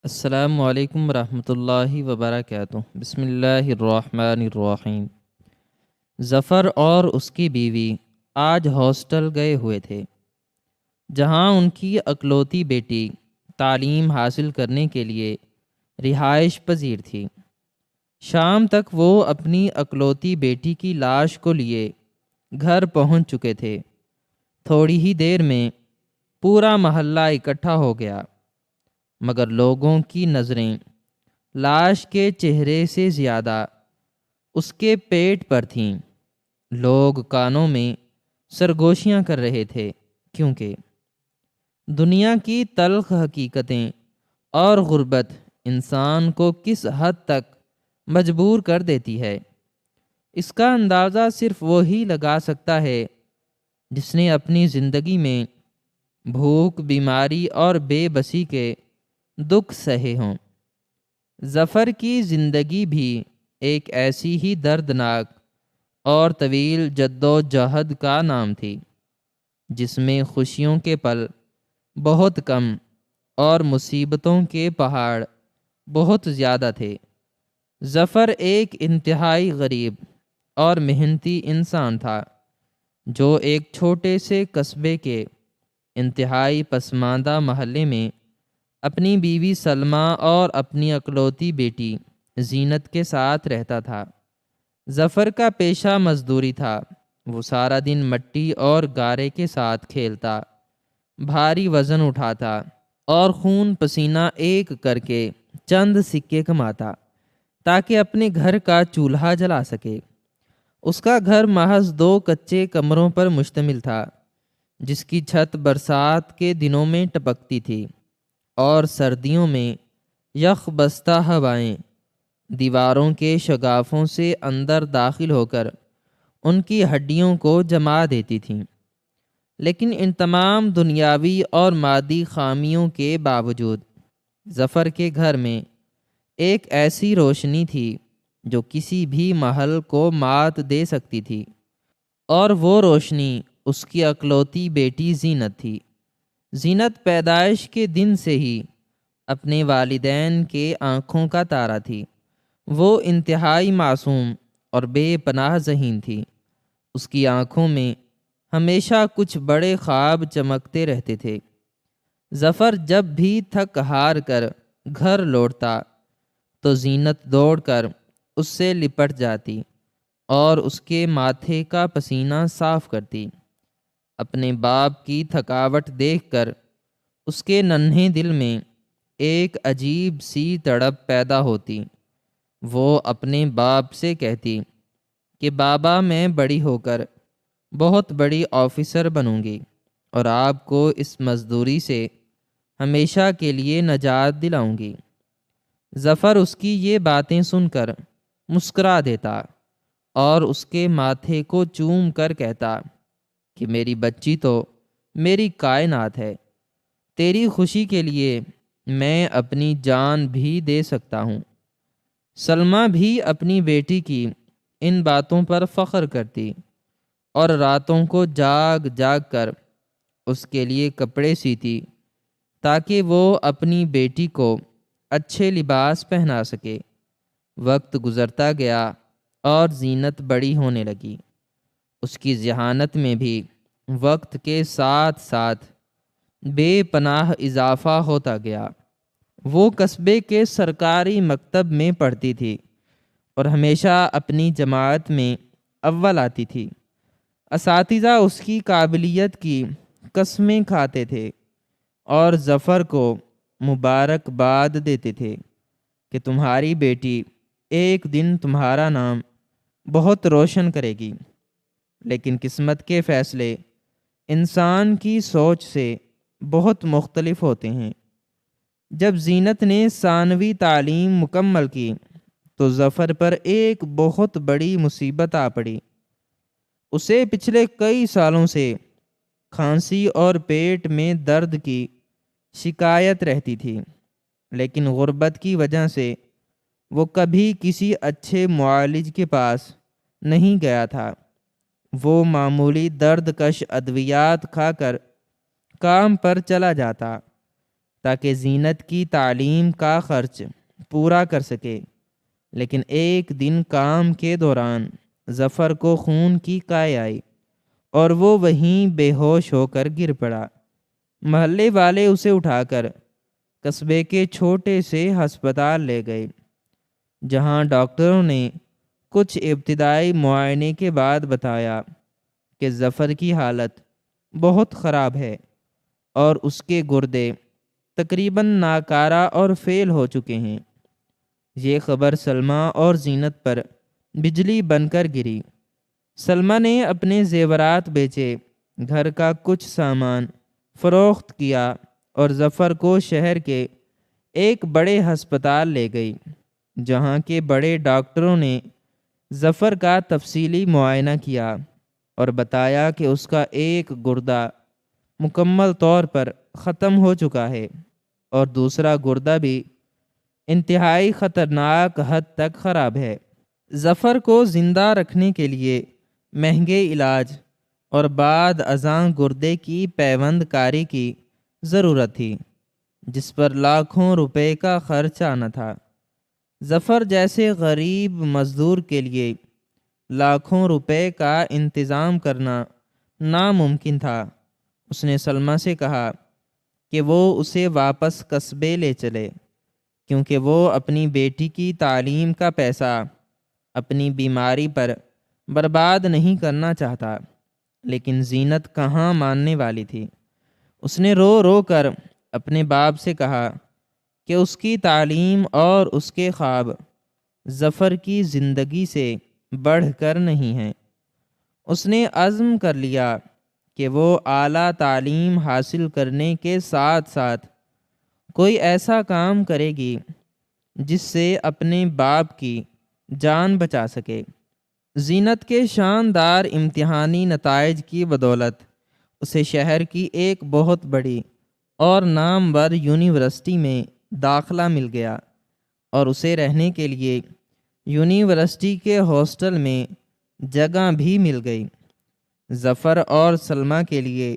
السلام علیکم ورحمۃ اللہ وبرکاتہ۔ بسم اللہ الرحمن الرحیم۔ ظفر اور اس کی بیوی آج ہاسٹل گئے ہوئے تھے، جہاں ان کی اکلوتی بیٹی تعلیم حاصل کرنے کے لیے رہائش پذیر تھی۔ شام تک وہ اپنی اکلوتی بیٹی کی لاش کو لیے گھر پہنچ چکے تھے۔ تھوڑی ہی دیر میں پورا محلہ اکٹھا ہو گیا، مگر لوگوں کی نظریں لاش کے چہرے سے زیادہ اس کے پیٹ پر تھیں۔ لوگ کانوں میں سرگوشیاں کر رہے تھے، کیونکہ دنیا کی تلخ حقیقتیں اور غربت انسان کو کس حد تک مجبور کر دیتی ہے، اس کا اندازہ صرف وہی لگا سکتا ہے جس نے اپنی زندگی میں بھوک، بیماری اور بے بسی کے دکھ سہے ہوں۔ ظفر کی زندگی بھی ایک ایسی ہی دردناک اور طویل جد و جہد کا نام تھی، جس میں خوشیوں کے پل بہت کم اور مصیبتوں کے پہاڑ بہت زیادہ تھے۔ ظفر ایک انتہائی غریب اور محنتی انسان تھا، جو ایک چھوٹے سے قصبے کے انتہائی پسماندہ محلے میں اپنی بیوی سلمیٰ اور اپنی اکلوتی بیٹی زینت کے ساتھ رہتا تھا۔ ظفر کا پیشہ مزدوری تھا۔ وہ سارا دن مٹی اور گارے کے ساتھ کھیلتا، بھاری وزن اٹھاتا اور خون پسینہ ایک کر کے چند سکے کماتا تاکہ اپنے گھر کا چولہا جلا سکے۔ اس کا گھر محض 2 کچے کمروں پر مشتمل تھا، جس کی چھت برسات کے دنوں میں ٹپکتی تھی اور سردیوں میں یخ بستہ ہوائیں دیواروں کے شگافوں سے اندر داخل ہو کر ان کی ہڈیوں کو جما دیتی تھیں۔ لیکن ان تمام دنیاوی اور مادی خامیوں کے باوجود ظفر کے گھر میں ایک ایسی روشنی تھی جو کسی بھی محل کو مات دے سکتی تھی، اور وہ روشنی اس کی اکلوتی بیٹی زینت تھی۔ زینت پیدائش کے دن سے ہی اپنے والدین کے آنکھوں کا تارا تھی۔ وہ انتہائی معصوم اور بے پناہ ذہین تھی۔ اس کی آنکھوں میں ہمیشہ کچھ بڑے خواب چمکتے رہتے تھے۔ ظفر جب بھی تھک ہار کر گھر لوٹتا تو زینت دوڑ کر اس سے لپٹ جاتی اور اس کے ماتھے کا پسینہ صاف کرتی۔ اپنے باپ کی تھکاوٹ دیکھ کر اس کے ننھے دل میں ایک عجیب سی تڑپ پیدا ہوتی۔ وہ اپنے باپ سے کہتی کہ بابا، میں بڑی ہو کر بہت بڑی آفیسر بنوں گی اور آپ کو اس مزدوری سے ہمیشہ کے لیے نجات دلاؤں گی۔ ظفر اس کی یہ باتیں سن کر مسکرا دیتا اور اس کے ماتھے کو چوم کر کہتا کہ میری بچی تو میری کائنات ہے، تیری خوشی کے لیے میں اپنی جان بھی دے سکتا ہوں۔ سلمیٰ بھی اپنی بیٹی کی ان باتوں پر فخر کرتی اور راتوں کو جاگ جاگ کر اس کے لیے کپڑے سیتی تاکہ وہ اپنی بیٹی کو اچھے لباس پہنا سکے۔ وقت گزرتا گیا اور زینت بڑی ہونے لگی۔ اس کی ذہانت میں بھی وقت کے ساتھ ساتھ بے پناہ اضافہ ہوتا گیا۔ وہ قصبے کے سرکاری مکتب میں پڑھتی تھی اور ہمیشہ اپنی جماعت میں اول آتی تھی۔ اساتذہ اس کی قابلیت کی قسمیں کھاتے تھے اور ظفر کو مبارکباد دیتے تھے کہ تمہاری بیٹی ایک دن تمہارا نام بہت روشن کرے گی۔ لیکن قسمت کے فیصلے انسان کی سوچ سے بہت مختلف ہوتے ہیں۔ جب زینت نے ثانوی تعلیم مکمل کی تو ظفر پر ایک بہت بڑی مصیبت آ پڑی۔ اسے پچھلے کئی سالوں سے کھانسی اور پیٹ میں درد کی شکایت رہتی تھی، لیکن غربت کی وجہ سے وہ کبھی کسی اچھے معالج کے پاس نہیں گیا تھا۔ وہ معمولی درد کش ادویات کھا کر کام پر چلا جاتا، تاکہ زینت کی تعلیم کا خرچ پورا کر سکے، لیکن ایک دن کام کے دوران ظفر کو خون کی کائی آئی اور وہ وہیں بے ہوش ہو کر گر پڑا۔ محلے والے اسے اٹھا کر قصبے کے چھوٹے سے ہسپتال لے گئے، جہاں ڈاکٹروں نے کچھ ابتدائی معائنے کے بعد بتایا کہ ظفر کی حالت بہت خراب ہے اور اس کے گردے تقریباً ناکارہ اور فیل ہو چکے ہیں۔ یہ خبر سلمیٰ اور زینت پر بجلی بن کر گری۔ سلمیٰ نے اپنے زیورات بیچے، گھر کا کچھ سامان فروخت کیا اور ظفر کو شہر کے ایک بڑے ہسپتال لے گئی، جہاں کے بڑے ڈاکٹروں نے ظفر کا تفصیلی معائنہ کیا اور بتایا کہ اس کا ایک گردہ مکمل طور پر ختم ہو چکا ہے اور دوسرا گردہ بھی انتہائی خطرناک حد تک خراب ہے۔ ظفر کو زندہ رکھنے کے لیے مہنگے علاج اور بعد ازاں گردے کی پیوند کاری کی ضرورت تھی، جس پر لاکھوں روپے کا خرچ آنا تھا۔ ظفر جیسے غریب مزدور کے لیے لاکھوں روپے کا انتظام کرنا ناممکن تھا۔ اس نے سلمیٰ سے کہا کہ وہ اسے واپس قصبے لے چلے، کیونکہ وہ اپنی بیٹی کی تعلیم کا پیسہ اپنی بیماری پر برباد نہیں کرنا چاہتا۔ لیکن زینت کہاں ماننے والی تھی۔ اس نے رو رو کر اپنے باپ سے کہا کہ اس کی تعلیم اور اس کے خواب ظفر کی زندگی سے بڑھ کر نہیں ہیں۔ اس نے عزم کر لیا کہ وہ اعلیٰ تعلیم حاصل کرنے کے ساتھ ساتھ کوئی ایسا کام کرے گی جس سے اپنے باپ کی جان بچا سکے۔ زینت کے شاندار امتحانی نتائج کی بدولت اسے شہر کی ایک بہت بڑی اور نامور یونیورسٹی میں داخلہ مل گیا اور اسے رہنے کے لیے یونیورسٹی کے ہاسٹل میں جگہ بھی مل گئی۔ ظفر اور سلمیٰ کے لیے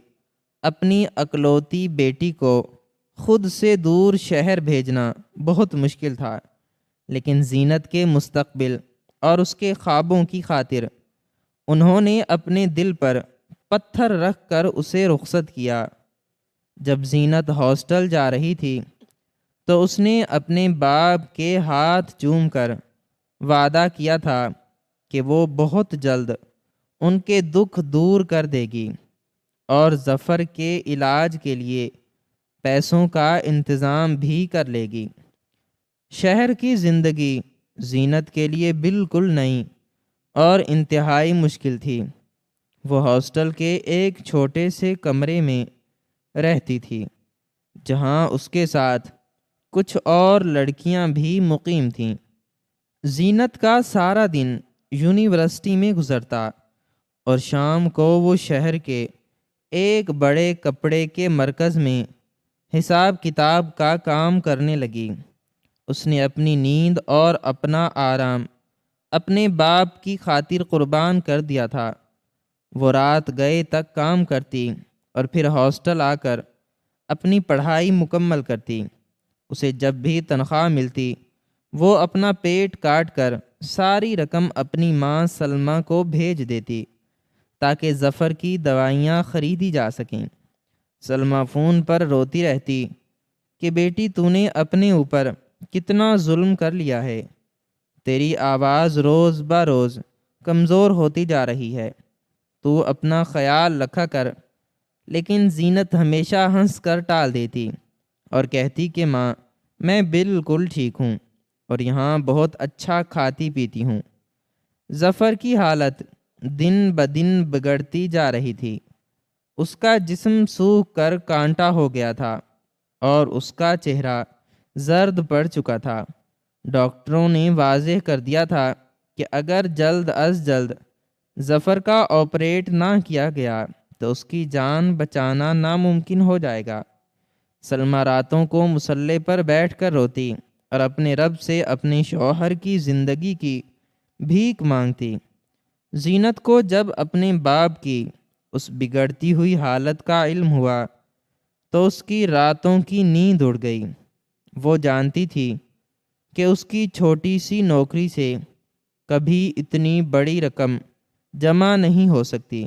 اپنی اکلوتی بیٹی کو خود سے دور شہر بھیجنا بہت مشکل تھا، لیکن زینت کے مستقبل اور اس کے خوابوں کی خاطر انہوں نے اپنے دل پر پتھر رکھ کر اسے رخصت کیا۔ جب زینت ہاسٹل جا رہی تھی تو اس نے اپنے باپ کے ہاتھ چوم کر وعدہ کیا تھا کہ وہ بہت جلد ان کے دکھ دور کر دے گی اور ظفر کے علاج کے لیے پیسوں کا انتظام بھی کر لے گی۔ شہر کی زندگی زینت کے لیے بالکل نئی اور انتہائی مشکل تھی۔ وہ ہاسٹل کے ایک چھوٹے سے کمرے میں رہتی تھی، جہاں اس کے ساتھ کچھ اور لڑکیاں بھی مقیم تھیں۔ زینت کا سارا دن یونیورسٹی میں گزرتا اور شام کو وہ شہر کے ایک بڑے کپڑے کے مرکز میں حساب کتاب کا کام کرنے لگی۔ اس نے اپنی نیند اور اپنا آرام اپنے باپ کی خاطر قربان کر دیا تھا۔ وہ رات گئے تک کام کرتی اور پھر ہاسٹل آ کر اپنی پڑھائی مکمل کرتی۔ اسے جب بھی تنخواہ ملتی وہ اپنا پیٹ کاٹ کر ساری رقم اپنی ماں سلمیٰ کو بھیج دیتی تاکہ ظفر کی دوائیاں خریدی جا سکیں۔ سلمیٰ فون پر روتی رہتی کہ بیٹی تو نے اپنے اوپر کتنا ظلم کر لیا ہے، تیری آواز روز بہ روز کمزور ہوتی جا رہی ہے، تو اپنا خیال رکھا کر۔ لیکن زینت ہمیشہ ہنس کر ٹال دیتی اور کہتی کہ ماں میں بالکل ٹھیک ہوں اور یہاں بہت اچھا کھاتی پیتی ہوں۔ ظفر کی حالت دن بدن بگڑتی جا رہی تھی۔ اس کا جسم سوکھ کر کانٹا ہو گیا تھا اور اس کا چہرہ زرد پڑ چکا تھا۔ ڈاکٹروں نے واضح کر دیا تھا کہ اگر جلد از جلد ظفر کا آپریٹ نہ کیا گیا تو اس کی جان بچانا ناممکن ہو جائے گا۔ سلمیٰ راتوں کو مصلے پر بیٹھ کر روتی اور اپنے رب سے اپنے شوہر کی زندگی کی بھیک مانگتی۔ زینت کو جب اپنے باپ کی اس بگڑتی ہوئی حالت کا علم ہوا تو اس کی راتوں کی نیند اڑ گئی۔ وہ جانتی تھی کہ اس کی چھوٹی سی نوکری سے کبھی اتنی بڑی رقم جمع نہیں ہو سکتی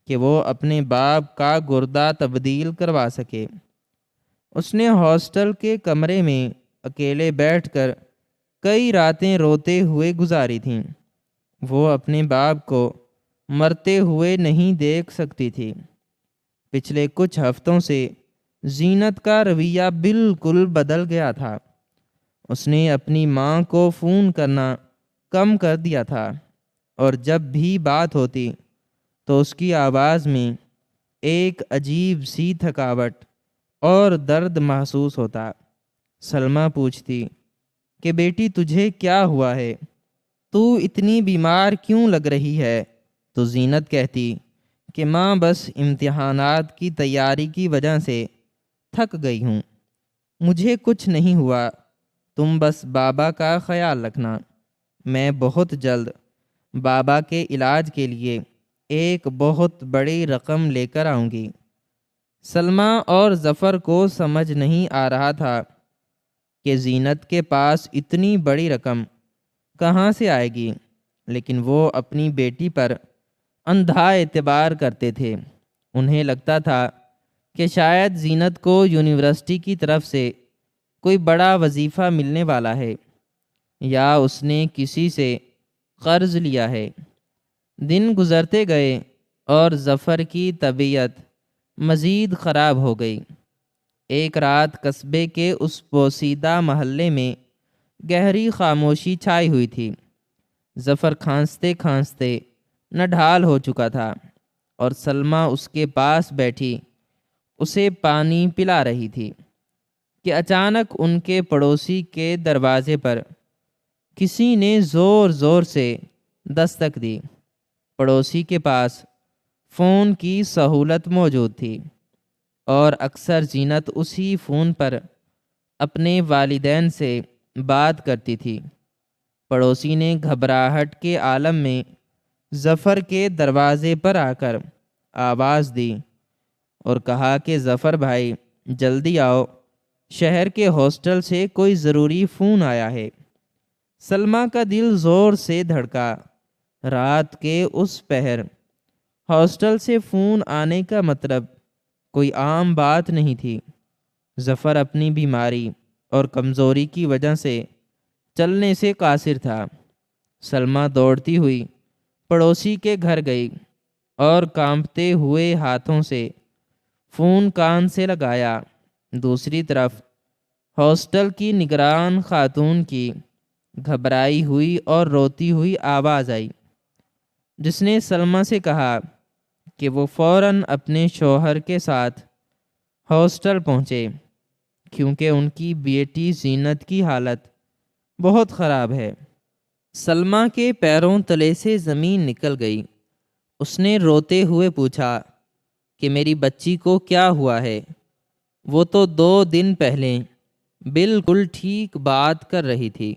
کہ وہ اپنے باپ کا گردہ تبدیل کروا سکے۔ اس نے ہاسٹل کے کمرے میں اکیلے بیٹھ کر کئی راتیں روتے ہوئے گزاری تھیں۔ وہ اپنے باپ کو مرتے ہوئے نہیں دیکھ سکتی تھی۔ پچھلے کچھ ہفتوں سے زینت کا رویہ بالکل بدل گیا تھا۔ اس نے اپنی ماں کو فون کرنا کم کر دیا تھا، اور جب بھی بات ہوتی تو اس کی آواز میں ایک عجیب سی تھکاوٹ اور درد محسوس ہوتا۔ سلمیٰ پوچھتی کہ بیٹی تجھے کیا ہوا ہے؟ تو اتنی بیمار کیوں لگ رہی ہے؟ تو زینت کہتی کہ ماں بس امتحانات کی تیاری کی وجہ سے تھک گئی ہوں، مجھے کچھ نہیں ہوا، تم بس بابا کا خیال رکھنا، میں بہت جلد بابا کے علاج کے لیے ایک بہت بڑی رقم لے کر آؤں گی۔ سلمیٰ اور ظفر کو سمجھ نہیں آ رہا تھا کہ زینت کے پاس اتنی بڑی رقم کہاں سے آئے گی، لیکن وہ اپنی بیٹی پر اندھا اعتبار کرتے تھے۔ انہیں لگتا تھا کہ شاید زینت کو یونیورسٹی کی طرف سے کوئی بڑا وظیفہ ملنے والا ہے، یا اس نے کسی سے قرض لیا ہے۔ دن گزرتے گئے اور ظفر کی طبیعت مزید خراب ہو گئی۔ ایک رات قصبے کے اس پوسیدہ محلے میں گہری خاموشی چھائی ہوئی تھی۔ ظفر کھانستے کھانستے نڈھال ہو چکا تھا، اور سلمیٰ اس کے پاس بیٹھی اسے پانی پلا رہی تھی کہ اچانک ان کے پڑوسی کے دروازے پر کسی نے زور زور سے دستک دی۔ پڑوسی کے پاس فون کی سہولت موجود تھی، اور اکثر زینت اسی فون پر اپنے والدین سے بات کرتی تھی۔ پڑوسی نے گھبراہٹ کے عالم میں ظفر کے دروازے پر آ کر آواز دی اور کہا کہ ظفر بھائی جلدی آؤ، شہر کے ہاسٹل سے کوئی ضروری فون آیا ہے۔ سلمیٰ کا دل زور سے دھڑکا۔ رات کے اس پہر ہاسٹل سے فون آنے کا مطلب کوئی عام بات نہیں تھی۔ ظفر اپنی بیماری اور کمزوری کی وجہ سے چلنے سے قاصر تھا۔ سلمیٰ دوڑتی ہوئی پڑوسی کے گھر گئی اور کانپتے ہوئے ہاتھوں سے فون کان سے لگایا۔ دوسری طرف ہاسٹل کی نگران خاتون کی گھبرائی ہوئی اور روتی ہوئی آواز آئی، جس نے سلمیٰ سے کہا کہ وہ فوراً اپنے شوہر کے ساتھ ہاسٹل پہنچے، کیونکہ ان کی بیٹی زینت کی حالت بہت خراب ہے۔ سلمیٰ کے پیروں تلے سے زمین نکل گئی۔ اس نے روتے ہوئے پوچھا کہ میری بچی کو کیا ہوا ہے؟ وہ تو 2 دن پہلے بالکل ٹھیک بات کر رہی تھی۔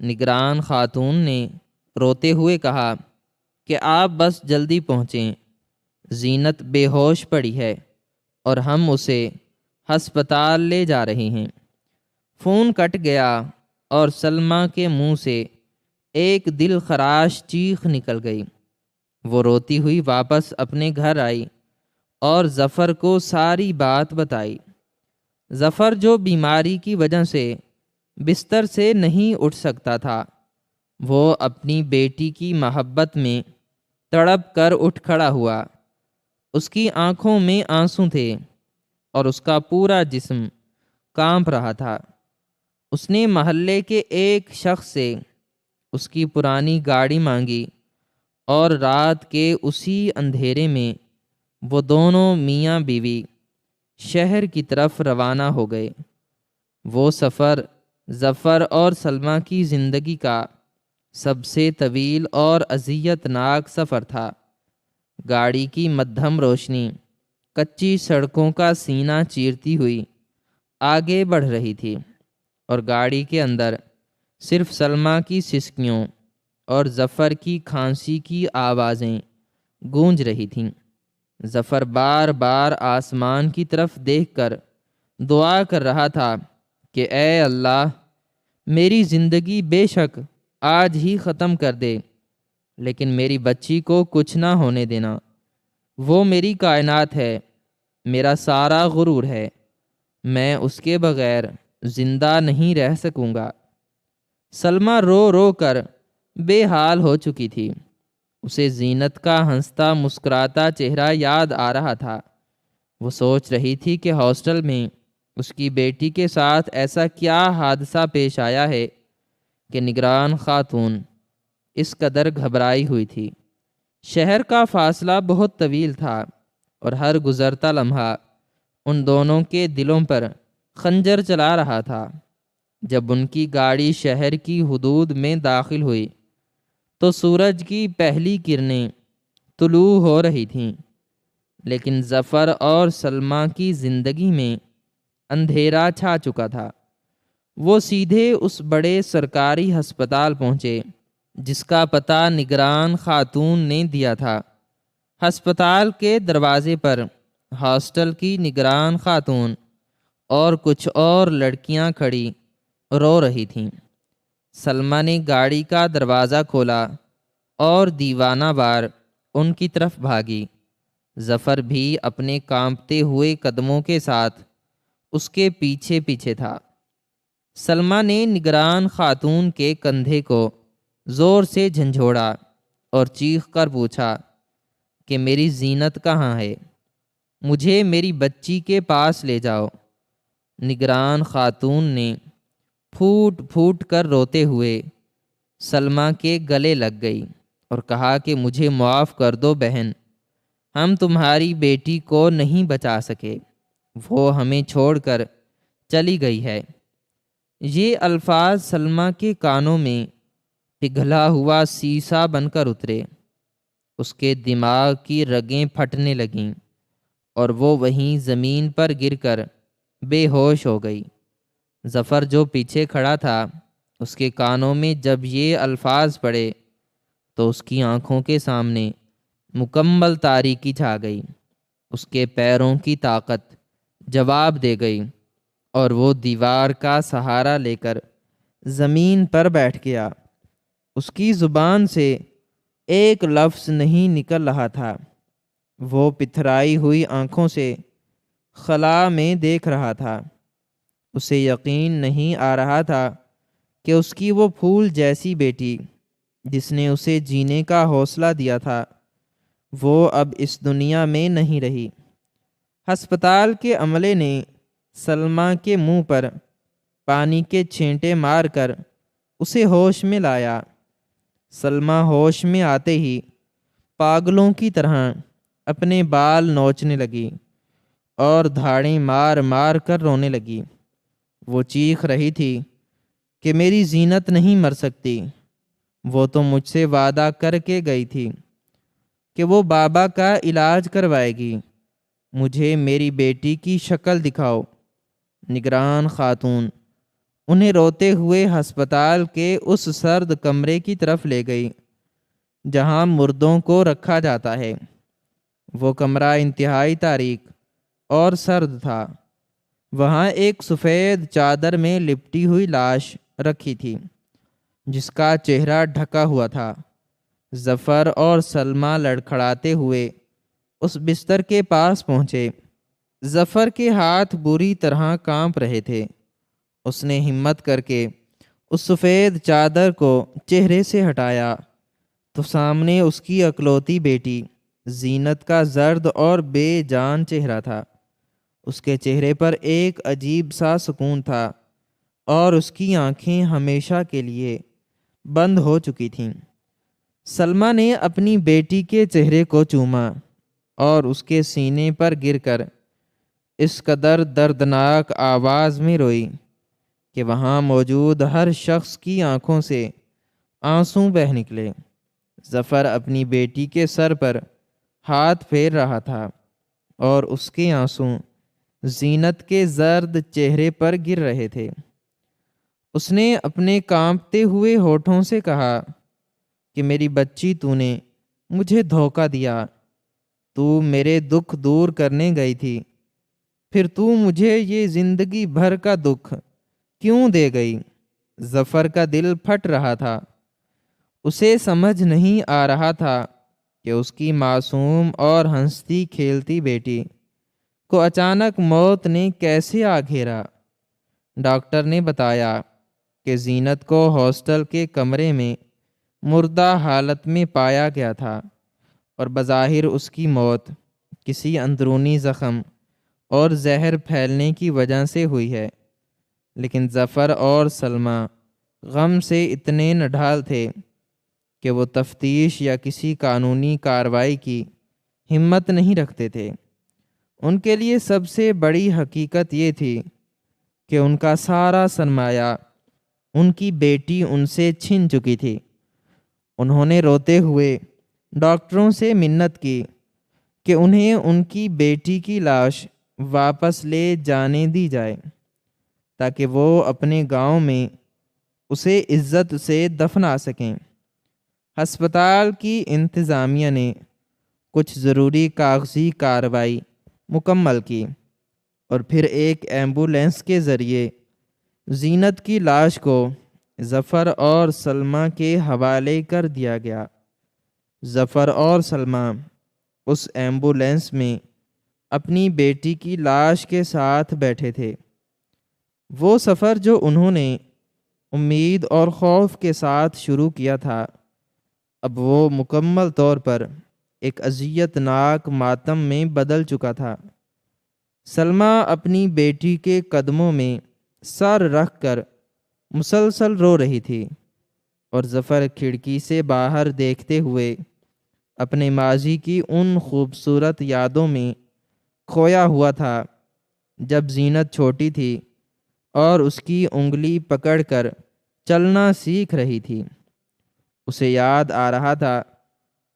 نگران خاتون نے روتے ہوئے کہا کہ آپ بس جلدی پہنچیں، زینت بے ہوش پڑی ہے اور ہم اسے ہسپتال لے جا رہے ہیں۔ فون کٹ گیا اور سلمیٰ کے منہ سے ایک دل خراش چیخ نکل گئی۔ وہ روتی ہوئی واپس اپنے گھر آئی اور ظفر کو ساری بات بتائی۔ ظفر جو بیماری کی وجہ سے بستر سے نہیں اٹھ سکتا تھا، وہ اپنی بیٹی کی محبت میں تڑپ کر اٹھ کھڑا ہوا۔ اس کی آنکھوں میں آنسو تھے اور اس کا پورا جسم کانپ رہا تھا۔ اس نے محلے کے ایک شخص سے اس کی پرانی گاڑی مانگی، اور رات کے اسی اندھیرے میں وہ دونوں میاں بیوی شہر کی طرف روانہ ہو گئے۔ وہ سفر ظفر اور سلمیٰ کی زندگی کا سب سے طویل اور اذیت ناک سفر تھا۔ گاڑی کی مدھم روشنی کچی سڑکوں کا سینہ چیرتی ہوئی آگے بڑھ رہی تھی، اور گاڑی کے اندر صرف سلمیٰ کی سسکیوں اور ظفر کی کھانسی کی آوازیں گونج رہی تھیں۔ ظفر بار بار آسمان کی طرف دیکھ کر دعا کر رہا تھا کہ اے اللہ، میری زندگی بے شک آج ہی ختم کر دے، لیکن میری بچی کو کچھ نہ ہونے دینا۔ وہ میری کائنات ہے، میرا سارا غرور ہے، میں اس کے بغیر زندہ نہیں رہ سکوں گا۔ سلمیٰ رو رو کر بے حال ہو چکی تھی۔ اسے زینت کا ہنستا مسکراتا چہرہ یاد آ رہا تھا۔ وہ سوچ رہی تھی کہ ہاسٹل میں اس کی بیٹی کے ساتھ ایسا کیا حادثہ پیش آیا ہے کہ نگران خاتون اس قدر گھبرائی ہوئی تھی۔ شہر کا فاصلہ بہت طویل تھا اور ہر گزرتا لمحہ ان دونوں کے دلوں پر خنجر چلا رہا تھا۔ جب ان کی گاڑی شہر کی حدود میں داخل ہوئی تو سورج کی پہلی کرنیں طلوع ہو رہی تھیں، لیکن ظفر اور سلمیٰ کی زندگی میں اندھیرا چھا چکا تھا۔ وہ سیدھے اس بڑے سرکاری ہسپتال پہنچے جس کا پتہ نگران خاتون نے دیا تھا۔ ہسپتال کے دروازے پر ہاسٹل کی نگران خاتون اور کچھ اور لڑکیاں کھڑی رو رہی تھیں۔ سلمیٰ نے گاڑی کا دروازہ کھولا اور دیوانہ وار ان کی طرف بھاگی۔ ظفر بھی اپنے کانپتے ہوئے قدموں کے ساتھ اس کے پیچھے پیچھے تھا۔ سلمیٰ نے نگران خاتون کے کندھے کو زور سے جھنجھوڑا اور چیخ کر پوچھا کہ میری زینت کہاں ہے؟ مجھے میری بچی کے پاس لے جاؤ۔ نگران خاتون نے پھوٹ پھوٹ کر روتے ہوئے سلمیٰ کے گلے لگ گئی اور کہا کہ مجھے معاف کر دو بہن، ہم تمہاری بیٹی کو نہیں بچا سکے، وہ ہمیں چھوڑ کر چلی گئی ہے۔ یہ الفاظ سلمیٰ کے کانوں میں پگھلا ہوا سیسا بن کر اترے۔ اس کے دماغ کی رگیں پھٹنے لگیں اور وہ وہیں زمین پر گر کر بے ہوش ہو گئی۔ ظفر جو پیچھے کھڑا تھا، اس کے کانوں میں جب یہ الفاظ پڑے تو اس کی آنکھوں کے سامنے مکمل تاریکی چھا گئی۔ اس کے پیروں کی طاقت جواب دے گئی اور وہ دیوار کا سہارا لے کر زمین پر بیٹھ گیا۔ اس کی زبان سے ایک لفظ نہیں نکل رہا تھا۔ وہ پتھرائی ہوئی آنکھوں سے خلا میں دیکھ رہا تھا۔ اسے یقین نہیں آ رہا تھا کہ اس کی وہ پھول جیسی بیٹی جس نے اسے جینے کا حوصلہ دیا تھا، وہ اب اس دنیا میں نہیں رہی۔ ہسپتال کے عملے نے سلمیٰ کے منہ پر پانی کے چھینٹے مار کر اسے ہوش میں لایا۔ سلمیٰ ہوش میں آتے ہی پاگلوں کی طرح اپنے بال نوچنے لگی اور دھاڑیں مار مار کر رونے لگی۔ وہ چیخ رہی تھی کہ میری زینت نہیں مر سکتی، وہ تو مجھ سے وعدہ کر کے گئی تھی کہ وہ بابا کا علاج کروائے گی، مجھے میری بیٹی کی شکل دکھاؤ۔ نگران خاتون انہیں روتے ہوئے ہسپتال کے اس سرد کمرے کی طرف لے گئی جہاں مردوں کو رکھا جاتا ہے۔ وہ کمرہ انتہائی تاریک اور سرد تھا۔ وہاں ایک سفید چادر میں لپٹی ہوئی لاش رکھی تھی جس کا چہرہ ڈھکا ہوا تھا۔ ظفر اور سلمیٰ لڑکھڑاتے ہوئے اس بستر کے پاس پہنچے۔ ظفر کے ہاتھ بری طرح کانپ رہے تھے۔ اس نے ہمت کر کے اس سفید چادر کو چہرے سے ہٹایا تو سامنے اس کی اکلوتی بیٹی زینت کا زرد اور بے جان چہرہ تھا۔ اس کے چہرے پر ایک عجیب سا سکون تھا اور اس کی آنکھیں ہمیشہ کے لیے بند ہو چکی تھیں۔ سلمیٰ نے اپنی بیٹی کے چہرے کو چوما اور اس کے سینے پر گر کر اس قدر دردناک آواز میں روئی کہ وہاں موجود ہر شخص کی آنکھوں سے آنسو بہہ نکلے۔ ظفر اپنی بیٹی کے سر پر ہاتھ پھیر رہا تھا اور اس کے آنسو زینت کے زرد چہرے پر گر رہے تھے۔ اس نے اپنے کانپتے ہوئے ہونٹوں سے کہا کہ میری بچی تو نے مجھے دھوکہ دیا، تو میرے دکھ دور کرنے گئی تھی، پھر تو مجھے یہ زندگی بھر کا دکھ کیوں دے گئی؟ ظفر کا دل پھٹ رہا تھا۔ اسے سمجھ نہیں آ رہا تھا کہ اس کی معصوم اور ہنستی کھیلتی بیٹی کو اچانک موت نے کیسے آ گھیرا۔ ڈاکٹر نے بتایا کہ زینت کو ہاسٹل کے کمرے میں مردہ حالت میں پایا گیا تھا اور بظاہر اس کی موت کسی اندرونی زخم اور زہر پھیلنے کی وجہ سے ہوئی ہے، لیکن ظفر اور سلمیٰ غم سے اتنے نڈھال تھے کہ وہ تفتیش یا کسی قانونی کارروائی کی ہمت نہیں رکھتے تھے۔ ان کے لیے سب سے بڑی حقیقت یہ تھی کہ ان کا سارا سرمایہ، ان کی بیٹی ان سے چھن چکی تھی۔ انہوں نے روتے ہوئے ڈاکٹروں سے منت کی کہ انہیں ان کی بیٹی کی لاش واپس لے جانے دی جائے تاکہ وہ اپنے گاؤں میں اسے عزت سے دفنا سکیں۔ ہسپتال کی انتظامیہ نے کچھ ضروری کاغذی کارروائی مکمل کی اور پھر ایک ایمبولینس کے ذریعے زینت کی لاش کو ظفر اور سلمیٰ کے حوالے کر دیا گیا۔ ظفر اور سلمیٰ اس ایمبولینس میں اپنی بیٹی کی لاش کے ساتھ بیٹھے تھے۔ وہ سفر جو انہوں نے امید اور خوف کے ساتھ شروع کیا تھا، اب وہ مکمل طور پر ایک اذیت ناک ماتم میں بدل چکا تھا۔ سلمیٰ اپنی بیٹی کے قدموں میں سر رکھ کر مسلسل رو رہی تھی اور ظفر کھڑکی سے باہر دیکھتے ہوئے اپنے ماضی کی ان خوبصورت یادوں میں کھویا ہوا تھا جب زینت چھوٹی تھی اور اس کی انگلی پکڑ کر چلنا سیکھ رہی تھی۔ اسے یاد آ رہا تھا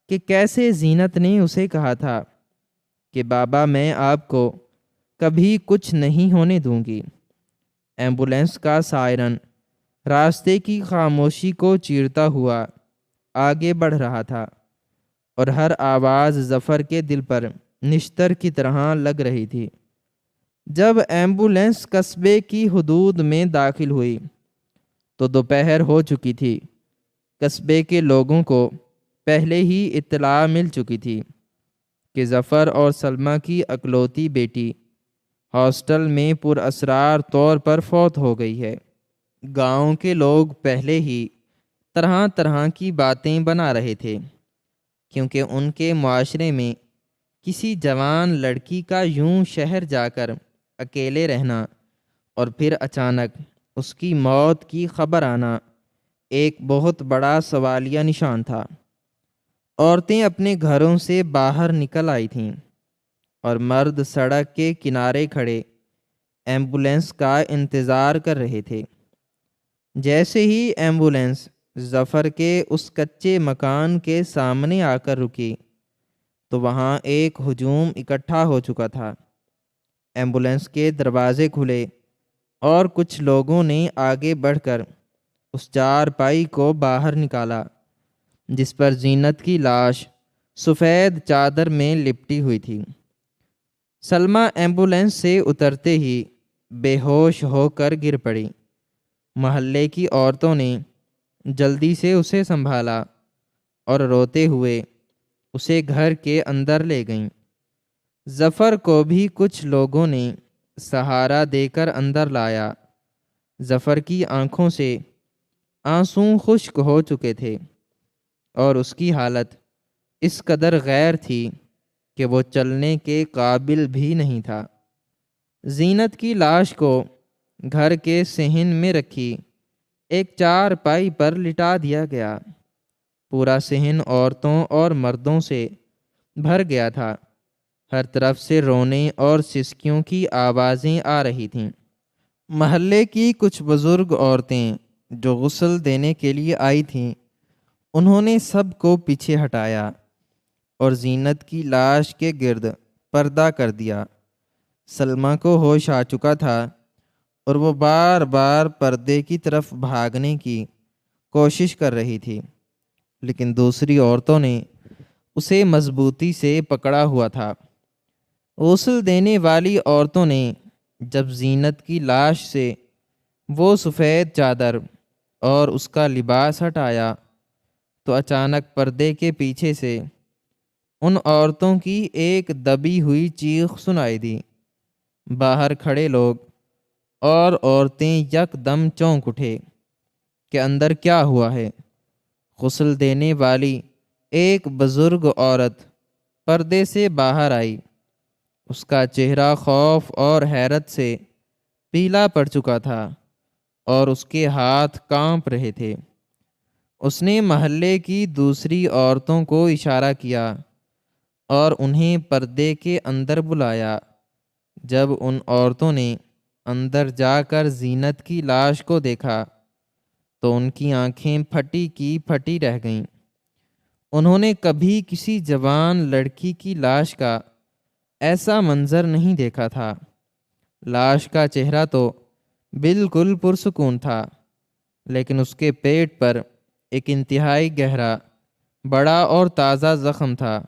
کہ کیسے زینت نے اسے کہا تھا کہ بابا میں آپ کو کبھی کچھ نہیں ہونے دوں گی۔ ایمبولینس کا سائرن راستے کی خاموشی کو چیرتا ہوا آگے بڑھ رہا تھا اور ہر آواز ظفر کے دل پر نشتر کی طرح لگ رہی تھی۔ جب ایمبولینس قصبے کی حدود میں داخل ہوئی تو دوپہر ہو چکی تھی۔ قصبے کے لوگوں کو پہلے ہی اطلاع مل چکی تھی کہ ظفر اور سلمیٰ کی اکلوتی بیٹی ہاسٹل میں پراسرار طور پر فوت ہو گئی ہے۔ گاؤں کے لوگ پہلے ہی طرح طرح کی باتیں بنا رہے تھے، کیونکہ ان کے معاشرے میں کسی جوان لڑکی کا یوں شہر جا کر اکیلے رہنا اور پھر اچانک اس کی موت کی خبر آنا ایک بہت بڑا سوالیہ نشان تھا۔ عورتیں اپنے گھروں سے باہر نکل آئی تھیں اور مرد سڑک کے کنارے کھڑے ایمبولینس کا انتظار کر رہے تھے۔ جیسے ہی ایمبولینس ظفر کے اس کچے مکان کے سامنے آ کر رکی تو وہاں ایک ہجوم اکٹھا ہو چکا تھا۔ ایمبولینس کے دروازے کھلے اور کچھ لوگوں نے آگے بڑھ کر اس چارپائی کو باہر نکالا جس پر زینت کی لاش سفید چادر میں لپٹی ہوئی تھی۔ سلمیٰ ایمبولینس سے اترتے ہی بے ہوش ہو کر گر پڑی۔ محلے کی عورتوں نے جلدی سے اسے سنبھالا اور روتے ہوئے اسے گھر کے اندر لے گئیں۔ ظفر کو بھی کچھ لوگوں نے سہارا دے کر اندر لایا۔ ظفر کی آنکھوں سے آنسو خشک ہو چکے تھے اور اس کی حالت اس قدر غیر تھی کہ وہ چلنے کے قابل بھی نہیں تھا۔ زینت کی لاش کو گھر کے صحن میں رکھی ایک چارپائی پر لٹا دیا گیا۔ پورا صحن عورتوں اور مردوں سے بھر گیا تھا۔ ہر طرف سے رونے اور سسکیوں کی آوازیں آ رہی تھیں۔ محلے کی کچھ بزرگ عورتیں جو غسل دینے کے لیے آئی تھیں، انہوں نے سب کو پیچھے ہٹایا اور زینت کی لاش کے گرد پردہ کر دیا۔ سلمیٰ کو ہوش آ چکا تھا اور وہ بار بار پردے کی طرف بھاگنے کی کوشش کر رہی تھی، لیکن دوسری عورتوں نے اسے مضبوطی سے پکڑا ہوا تھا۔ غسل دینے والی عورتوں نے جب زینت کی لاش سے وہ سفید چادر اور اس کا لباس ہٹایا تو اچانک پردے کے پیچھے سے ان عورتوں کی ایک دبی ہوئی چیخ سنائی دی۔ باہر کھڑے لوگ اور عورتیں یک دم چونک اٹھے کہ اندر کیا ہوا ہے۔ غسل دینے والی ایک بزرگ عورت پردے سے باہر آئی۔ اس کا چہرہ خوف اور حیرت سے پیلا پڑ چکا تھا اور اس کے ہاتھ کانپ رہے تھے۔ اس نے محلے کی دوسری عورتوں کو اشارہ کیا اور انہیں پردے کے اندر بلایا۔ جب ان عورتوں نے اندر جا کر زینت کی لاش کو دیکھا تو ان کی آنکھیں پھٹی کی پھٹی رہ گئیں۔ انہوں نے کبھی کسی جوان لڑکی کی لاش کا ایسا منظر نہیں دیکھا تھا۔ لاش کا چہرہ تو بالکل پرسکون تھا، لیکن اس کے پیٹ پر ایک انتہائی گہرا، بڑا اور تازہ زخم تھا،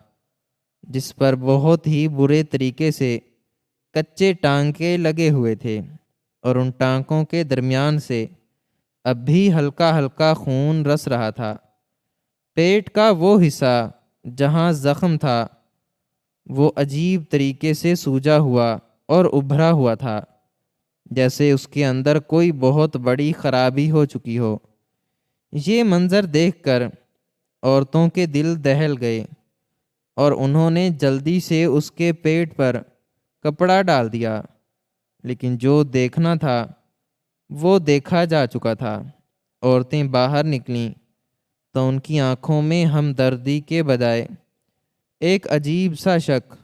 جس پر بہت ہی برے طریقے سے کچے ٹانکے لگے ہوئے تھے، اور ان ٹانکوں کے درمیان سے اب بھی ہلکا ہلکا خون رس رہا تھا۔ پیٹ کا وہ حصہ جہاں زخم تھا وہ عجیب طریقے سے سوجا ہوا اور ابھرا ہوا تھا، جیسے اس کے اندر کوئی بہت بڑی خرابی ہو چکی ہو۔ یہ منظر دیکھ کر عورتوں کے دل دہل گئے اور انہوں نے جلدی سے اس کے پیٹ پر کپڑا ڈال دیا، لیکن جو دیکھنا تھا وہ دیکھا جا چکا تھا۔ عورتیں باہر نکلیں تو ان کی آنکھوں میں ہمدردی کے بجائے ایک عجیب سا شک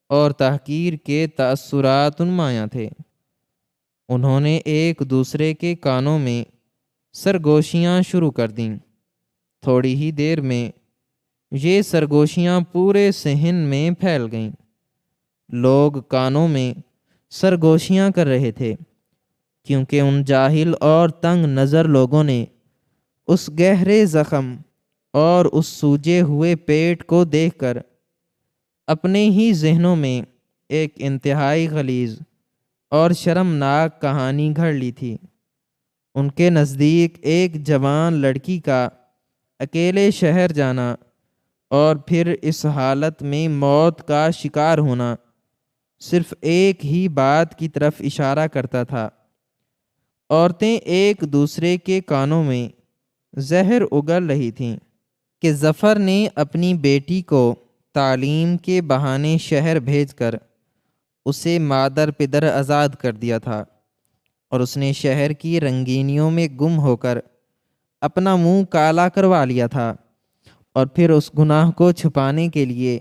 اور تحقیر کے تأثرات نمایاں تھے۔ انہوں نے ایک دوسرے کے کانوں میں سرگوشیاں شروع کر دیں۔ تھوڑی ہی دیر میں یہ سرگوشیاں پورے صحن میں پھیل گئیں۔ لوگ کانوں میں سرگوشیاں کر رہے تھے، کیونکہ ان جاہل اور تنگ نظر لوگوں نے اس گہرے زخم اور اس سوجے ہوئے پیٹ کو دیکھ کر اپنے ہی ذہنوں میں ایک انتہائی غلیظ اور شرمناک کہانی گھڑ لی تھی۔ ان کے نزدیک ایک جوان لڑکی کا اکیلے شہر جانا اور پھر اس حالت میں موت کا شکار ہونا صرف ایک ہی بات کی طرف اشارہ کرتا تھا۔ عورتیں ایک دوسرے کے کانوں میں زہر اگل رہی تھیں کہ ظفر نے اپنی بیٹی کو تعلیم کے بہانے شہر بھیج کر اسے مادر پدر آزاد کر دیا تھا، اور اس نے شہر کی رنگینیوں میں گم ہو کر اپنا منہ کالا کروا لیا تھا، اور پھر اس گناہ کو چھپانے کے لیے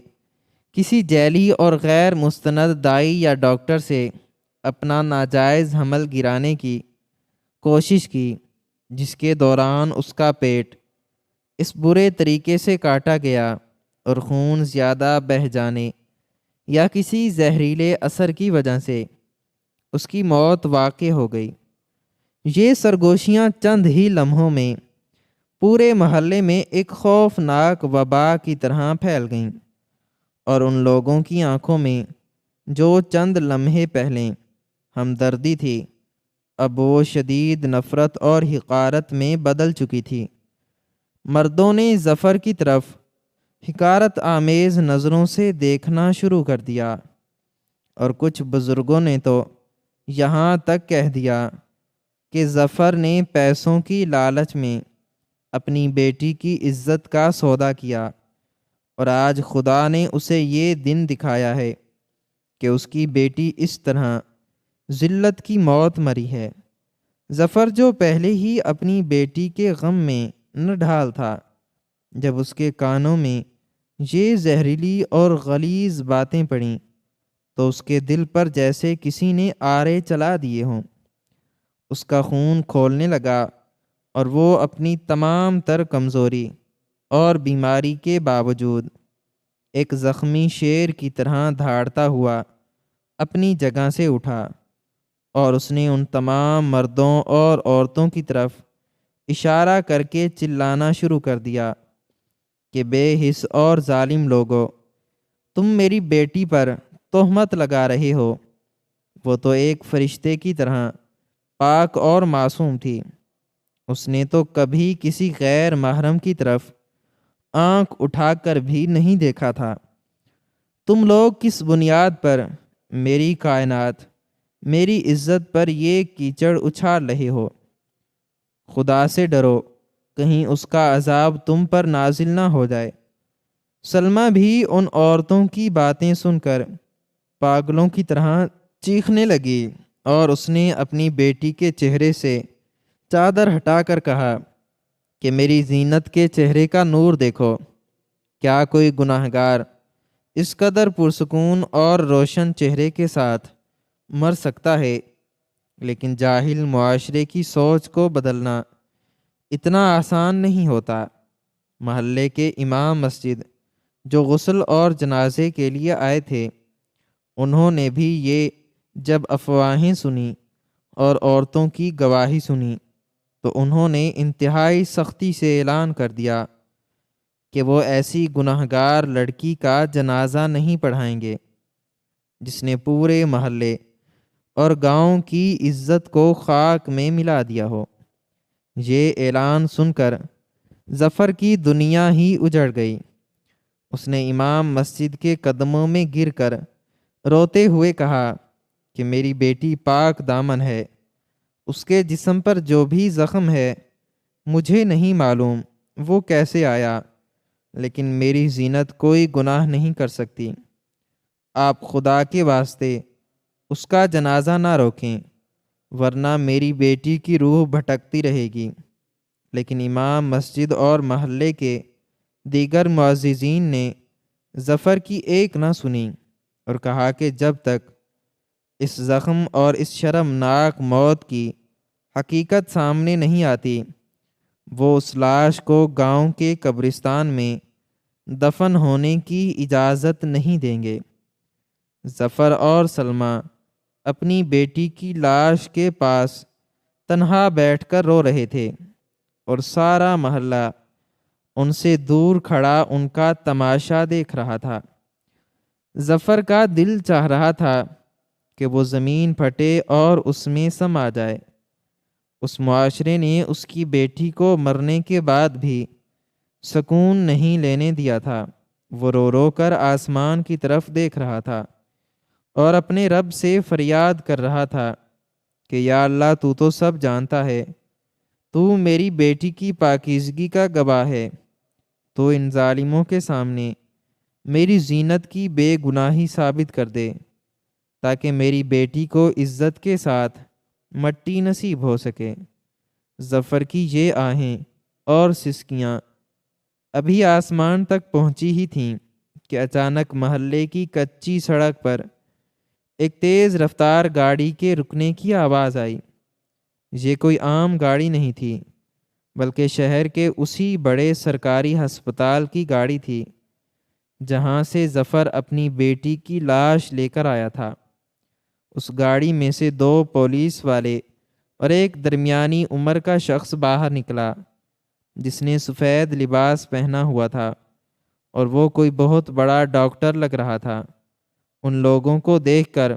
کسی جیلی اور غیر مستند دائی یا ڈاکٹر سے اپنا ناجائز حمل گرانے کی کوشش کی، جس کے دوران اس کا پیٹ اس برے طریقے سے کاٹا گیا اور خون زیادہ بہہ جانے یا کسی زہریلے اثر کی وجہ سے اس کی موت واقع ہو گئی۔ یہ سرگوشیاں چند ہی لمحوں میں پورے محلے میں ایک خوفناک وبا کی طرح پھیل گئیں، اور ان لوگوں کی آنکھوں میں جو چند لمحے پہلے ہمدردی تھی اب وہ شدید نفرت اور حقارت میں بدل چکی تھی۔ مردوں نے ظفر کی طرف حقارت آمیز نظروں سے دیکھنا شروع کر دیا، اور کچھ بزرگوں نے تو یہاں تک کہہ دیا کہ ظفر نے پیسوں کی لالچ میں اپنی بیٹی کی عزت کا سودا کیا، اور آج خدا نے اسے یہ دن دکھایا ہے کہ اس کی بیٹی اس طرح ذلت کی موت مری ہے۔ ظفر جو پہلے ہی اپنی بیٹی کے غم میں نہ ڈھال تھا، جب اس کے کانوں میں یہ زہریلی اور غلیظ باتیں پڑیں تو اس کے دل پر جیسے کسی نے آرے چلا دیے ہوں۔ اس کا خون کھولنے لگا، اور وہ اپنی تمام تر کمزوری اور بیماری کے باوجود ایک زخمی شیر کی طرح دھاڑتا ہوا اپنی جگہ سے اٹھا، اور اس نے ان تمام مردوں اور عورتوں کی طرف اشارہ کر کے چلانا شروع کر دیا کہ بے حس اور ظالم لوگو، تم میری بیٹی پر تہمت لگا رہے ہو۔ وہ تو ایک فرشتے کی طرح پاک اور معصوم تھی۔ اس نے تو کبھی کسی غیر محرم کی طرف آنکھ اٹھا کر بھی نہیں دیکھا تھا۔ تم لوگ کس بنیاد پر میری کائنات، میری عزت پر یہ کیچڑ اچھال رہے ہو؟ خدا سے ڈرو، کہیں اس کا عذاب تم پر نازل نہ ہو جائے۔ سلمہ بھی ان عورتوں کی باتیں سن کر پاگلوں کی طرح چیخنے لگی، اور اس نے اپنی بیٹی کے چہرے سے چادر ہٹا کر کہا کہ میری زینت کے چہرے کا نور دیکھو۔ کیا کوئی گناہگار اس قدر پرسکون اور روشن چہرے کے ساتھ مر سکتا ہے؟ لیکن جاہل معاشرے کی سوچ کو بدلنا اتنا آسان نہیں ہوتا۔ محلے کے امام مسجد جو غسل اور جنازے کے لیے آئے تھے، انہوں نے بھی یہ جب افواہیں سنی اور عورتوں کی گواہی سنی تو انہوں نے انتہائی سختی سے اعلان کر دیا کہ وہ ایسی گناہگار لڑکی کا جنازہ نہیں پڑھائیں گے جس نے پورے محلے اور گاؤں کی عزت کو خاک میں ملا دیا ہو۔ یہ اعلان سن کر ظفر کی دنیا ہی اجڑ گئی۔ اس نے امام مسجد کے قدموں میں گر کر روتے ہوئے کہا کہ میری بیٹی پاک دامن ہے، اس کے جسم پر جو بھی زخم ہے مجھے نہیں معلوم وہ کیسے آیا، لیکن میری زینت کوئی گناہ نہیں کر سکتی۔ آپ خدا کے واسطے اس کا جنازہ نہ روکیں، ورنہ میری بیٹی کی روح بھٹکتی رہے گی۔ لیکن امام مسجد اور محلے کے دیگر معززین نے ظفر کی ایک نہ سنی اور کہا کہ جب تک اس زخم اور اس شرمناک موت کی حقیقت سامنے نہیں آتی، وہ اس لاش کو گاؤں کے قبرستان میں دفن ہونے کی اجازت نہیں دیں گے۔ ظفر اور سلمہ اپنی بیٹی کی لاش کے پاس تنہا بیٹھ کر رو رہے تھے، اور سارا محلہ ان سے دور کھڑا ان کا تماشا دیکھ رہا تھا۔ ظفر کا دل چاہ رہا تھا کہ وہ زمین پھٹے اور اس میں سما جائے۔ اس معاشرے نے اس کی بیٹی کو مرنے کے بعد بھی سکون نہیں لینے دیا تھا۔ وہ رو رو کر آسمان کی طرف دیکھ رہا تھا اور اپنے رب سے فریاد کر رہا تھا کہ یا اللہ، تو تو سب جانتا ہے، تو میری بیٹی کی پاکیزگی کا گواہ ہے، تو ان ظالموں کے سامنے میری زینت کی بے گناہی ثابت کر دے تاکہ میری بیٹی کو عزت کے ساتھ مٹی نصیب ہو سکے۔ ظفر کی یہ آہیں اور سسکیاں ابھی آسمان تک پہنچی ہی تھیں کہ اچانک محلے کی کچی سڑک پر ایک تیز رفتار گاڑی کے رکنے کی آواز آئی۔ یہ کوئی عام گاڑی نہیں تھی، بلکہ شہر کے اسی بڑے سرکاری ہسپتال کی گاڑی تھی جہاں سے ظفر اپنی بیٹی کی لاش لے کر آیا تھا۔ اس گاڑی میں سے 2 پولیس والے اور ایک درمیانی عمر کا شخص باہر نکلا جس نے سفید لباس پہنا ہوا تھا، اور وہ کوئی بہت بڑا ڈاکٹر لگ رہا تھا۔ ان لوگوں کو دیکھ کر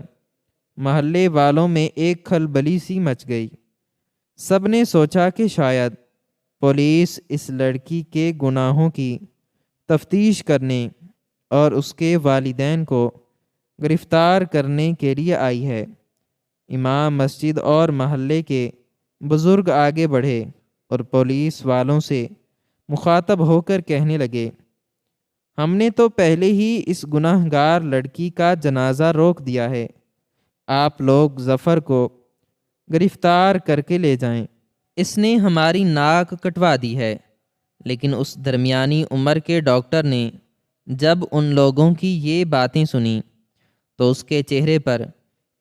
محلے والوں میں ایک کھلبلی سی مچ گئی۔ سب نے سوچا کہ شاید پولیس اس لڑکی کے گناہوں کی تفتیش کرنے اور اس کے والدین کو گرفتار کرنے کے لیے آئی ہے۔ امام مسجد اور محلے کے بزرگ آگے بڑھے اور پولیس والوں سے مخاطب ہو کر کہنے لگے، ہم نے تو پہلے ہی اس گناہ گار لڑکی کا جنازہ روک دیا ہے، آپ لوگ ظفر کو گرفتار کر کے لے جائیں۔ اس نے ہماری ناک کٹوا دی ہے۔ لیکن اس درمیانی عمر کے ڈاکٹر نے جب ان لوگوں کی یہ باتیں سنیں تو اس کے چہرے پر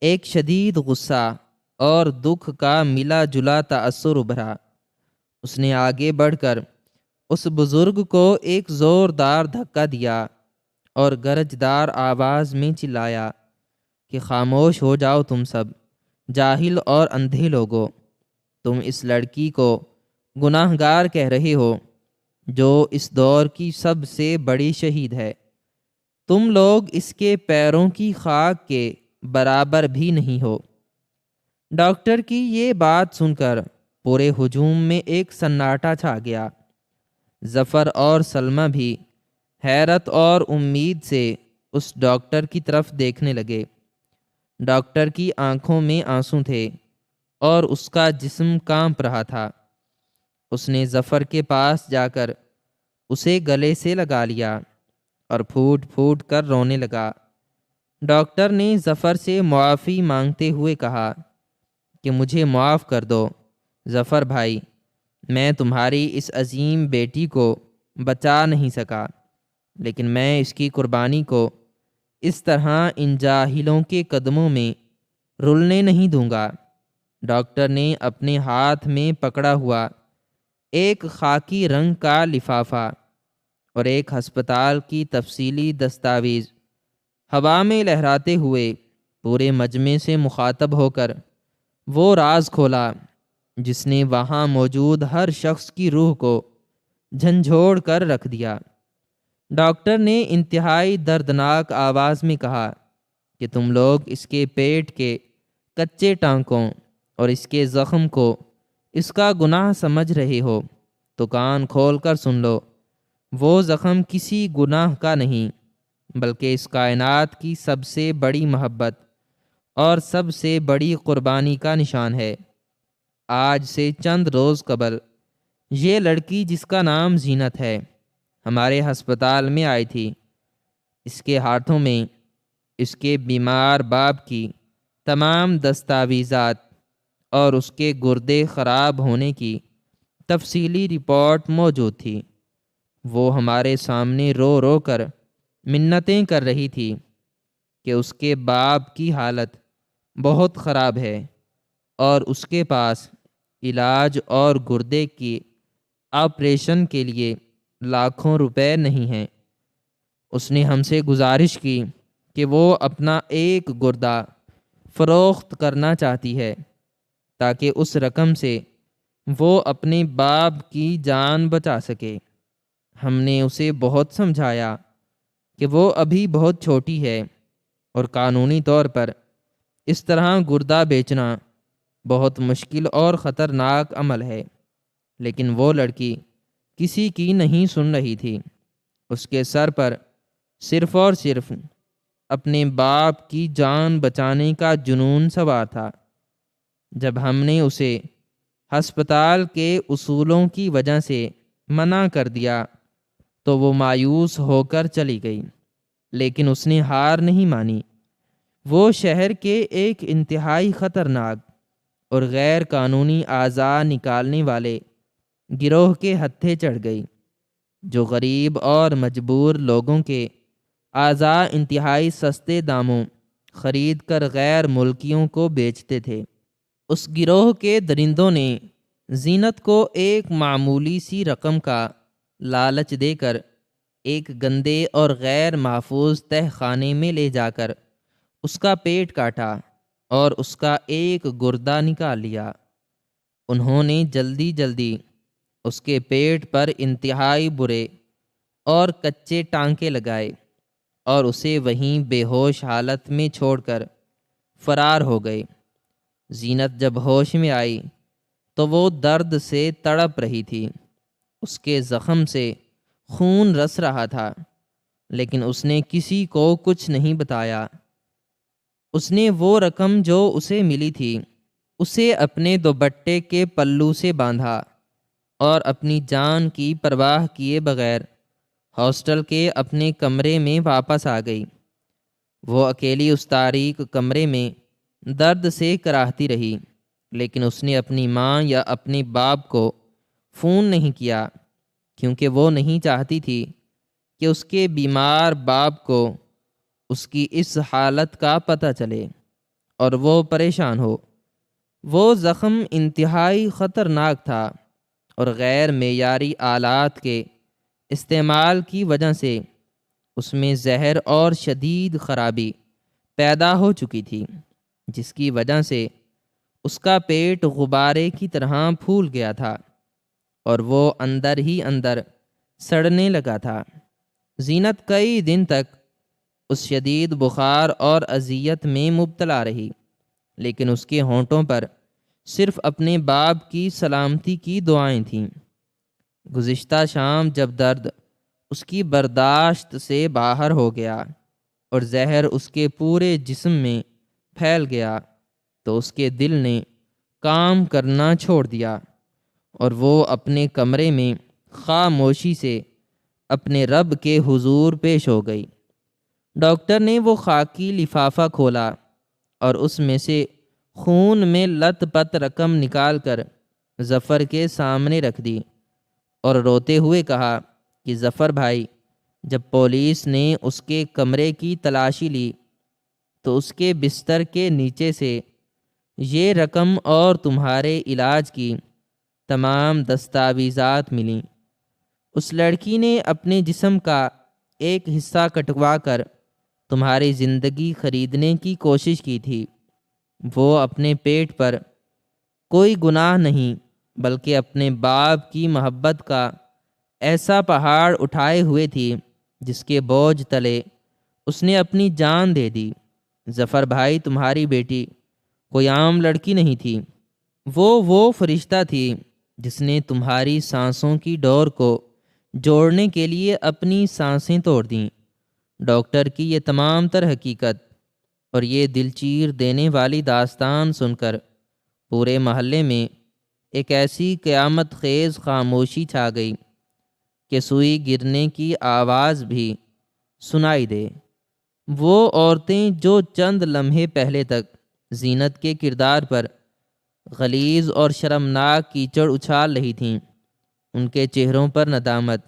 ایک شدید غصہ اور دکھ کا ملا جلا تأثر ابھرا۔ اس نے آگے بڑھ کر اس بزرگ کو ایک زوردار دھکا دیا اور گرجدار آواز میں چلایا کہ خاموش ہو جاؤ تم سب، جاہل اور اندھے لوگو، تم اس لڑکی کو گناہگار کہہ رہے ہو، جو اس دور کی سب سے بڑی شہید ہے۔ تم لوگ اس کے پیروں کی خاک کے برابر بھی نہیں ہو۔ ڈاکٹر کی یہ بات سن کر پورے ہجوم میں ایک سناٹا چھا گیا۔ ظفر اور سلمہ بھی حیرت اور امید سے اس ڈاکٹر کی طرف دیکھنے لگے۔ ڈاکٹر کی آنکھوں میں آنسو تھے اور اس کا جسم کانپ رہا تھا۔ اس نے ظفر کے پاس جا کر اسے گلے سے لگا لیا اور پھوٹ پھوٹ کر رونے لگا۔ ڈاکٹر نے ظفر سے معافی مانگتے ہوئے کہا کہ مجھے معاف کر دو ظفر بھائی، میں تمہاری اس عظیم بیٹی کو بچا نہیں سکا، لیکن میں اس کی قربانی کو اس طرح ان جاہلوں کے قدموں میں رلنے نہیں دوں گا۔ ڈاکٹر نے اپنے ہاتھ میں پکڑا ہوا ایک خاکی رنگ کا لفافہ اور ایک ہسپتال کی تفصیلی دستاویز ہوا میں لہراتے ہوئے پورے مجمع سے مخاطب ہو کر وہ راز کھولا جس نے وہاں موجود ہر شخص کی روح کو جھنجھوڑ کر رکھ دیا۔ ڈاکٹر نے انتہائی دردناک آواز میں کہا کہ تم لوگ اس کے پیٹ کے کچے ٹانکوں اور اس کے زخم کو اس کا گناہ سمجھ رہے ہو تو کان کھول کر سن لو۔ وہ زخم کسی گناہ کا نہیں بلکہ اس کائنات کی سب سے بڑی محبت اور سب سے بڑی قربانی کا نشان ہے۔ آج سے چند روز قبل یہ لڑکی جس کا نام زینت ہے ہمارے ہسپتال میں آئی تھی۔ اس کے ہاتھوں میں اس کے بیمار باپ کی تمام دستاویزات اور اس کے گردے خراب ہونے کی تفصیلی رپورٹ موجود تھی۔ وہ ہمارے سامنے رو رو کر منتیں کر رہی تھی کہ اس کے باپ کی حالت بہت خراب ہے اور اس کے پاس علاج اور گردے کی آپریشن کے لیے لاکھوں روپے نہیں ہیں۔ اس نے ہم سے گزارش کی کہ وہ اپنا ایک گردہ فروخت کرنا چاہتی ہے تاکہ اس رقم سے وہ اپنے باپ کی جان بچا سکے۔ ہم نے اسے بہت سمجھایا کہ وہ ابھی بہت چھوٹی ہے اور قانونی طور پر اس طرح گردہ بیچنا بہت مشکل اور خطرناک عمل ہے، لیکن وہ لڑکی کسی کی نہیں سن رہی تھی۔ اس کے سر پر صرف اور صرف اپنے باپ کی جان بچانے کا جنون سوار تھا۔ جب ہم نے اسے ہسپتال کے اصولوں کی وجہ سے منع کر دیا تو وہ مایوس ہو کر چلی گئی، لیکن اس نے ہار نہیں مانی۔ وہ شہر کے ایک انتہائی خطرناک اور غیر قانونی اعضاء نکالنے والے گروہ کے ہتھے چڑھ گئی، جو غریب اور مجبور لوگوں کے اعضاء انتہائی سستے داموں خرید کر غیر ملکیوں کو بیچتے تھے۔ اس گروہ کے درندوں نے زینت کو ایک معمولی سی رقم کا لالچ دے کر ایک گندے اور غیر محفوظ تہہ خانے میں لے جا کر اس کا پیٹ کاٹا اور اس کا ایک گردہ نکال لیا۔ انہوں نے جلدی جلدی اس کے پیٹ پر انتہائی برے اور کچے ٹانکے لگائے اور اسے وہیں بے ہوش حالت میں چھوڑ کر فرار ہو گئے۔ زینت جب ہوش میں آئی تو وہ درد سے تڑپ رہی تھی۔ اس کے زخم سے خون رس رہا تھا، لیکن اس نے کسی کو کچھ نہیں بتایا۔ اس نے وہ رقم جو اسے ملی تھی اسے اپنے دوپٹے کے پلو سے باندھا اور اپنی جان کی پرواہ کیے بغیر ہاسٹل کے اپنے کمرے میں واپس آ گئی۔ وہ اکیلی اس تاریک کمرے میں درد سے کراہتی رہی، لیکن اس نے اپنی ماں یا اپنے باپ کو فون نہیں کیا، کیونکہ وہ نہیں چاہتی تھی کہ اس کے بیمار باپ کو اس کی اس حالت کا پتہ چلے اور وہ پریشان ہو۔ وہ زخم انتہائی خطرناک تھا اور غیر معیاری آلات کے استعمال کی وجہ سے اس میں زہر اور شدید خرابی پیدا ہو چکی تھی، جس کی وجہ سے اس کا پیٹ غبارے کی طرح پھول گیا تھا اور وہ اندر ہی اندر سڑنے لگا تھا۔ زینت کئی دن تک اس شدید بخار اور اذیت میں مبتلا رہی، لیکن اس کے ہونٹوں پر صرف اپنے باپ کی سلامتی کی دعائیں تھیں۔ گزشتہ شام جب درد اس کی برداشت سے باہر ہو گیا اور زہر اس کے پورے جسم میں پھیل گیا تو اس کے دل نے کام کرنا چھوڑ دیا اور وہ اپنے کمرے میں خاموشی سے اپنے رب کے حضور پیش ہو گئی۔ ڈاکٹر نے وہ خاکی لفافہ کھولا اور اس میں سے خون میں لت پت رقم نکال کر ظفر کے سامنے رکھ دی اور روتے ہوئے کہا کہ ظفر بھائی، جب پولیس نے اس کے کمرے کی تلاشی لی تو اس کے بستر کے نیچے سے یہ رقم اور تمہارے علاج کی تمام دستاویزات ملیں۔ اس لڑکی نے اپنے جسم کا ایک حصہ کٹوا کر تمہاری زندگی خریدنے کی کوشش کی تھی۔ وہ اپنے پیٹ پر کوئی گناہ نہیں بلکہ اپنے باپ کی محبت کا ایسا پہاڑ اٹھائے ہوئے تھی جس کے بوجھ تلے اس نے اپنی جان دے دی۔ ظفر بھائی، تمہاری بیٹی کوئی عام لڑکی نہیں تھی، وہ فرشتہ تھی جس نے تمہاری سانسوں کی ڈور کو جوڑنے کے لیے اپنی سانسیں توڑ دیں۔ ڈاکٹر کی یہ تمام تر حقیقت اور یہ دل چیر دینے والی داستان سن کر پورے محلے میں ایک ایسی قیامت خیز خاموشی چھا گئی کہ سوئی گرنے کی آواز بھی سنائی دے۔ وہ عورتیں جو چند لمحے پہلے تک زینت کے کردار پر غلیظ اور شرمناک کیچڑ اچھال رہی تھیں، ان کے چہروں پر ندامت،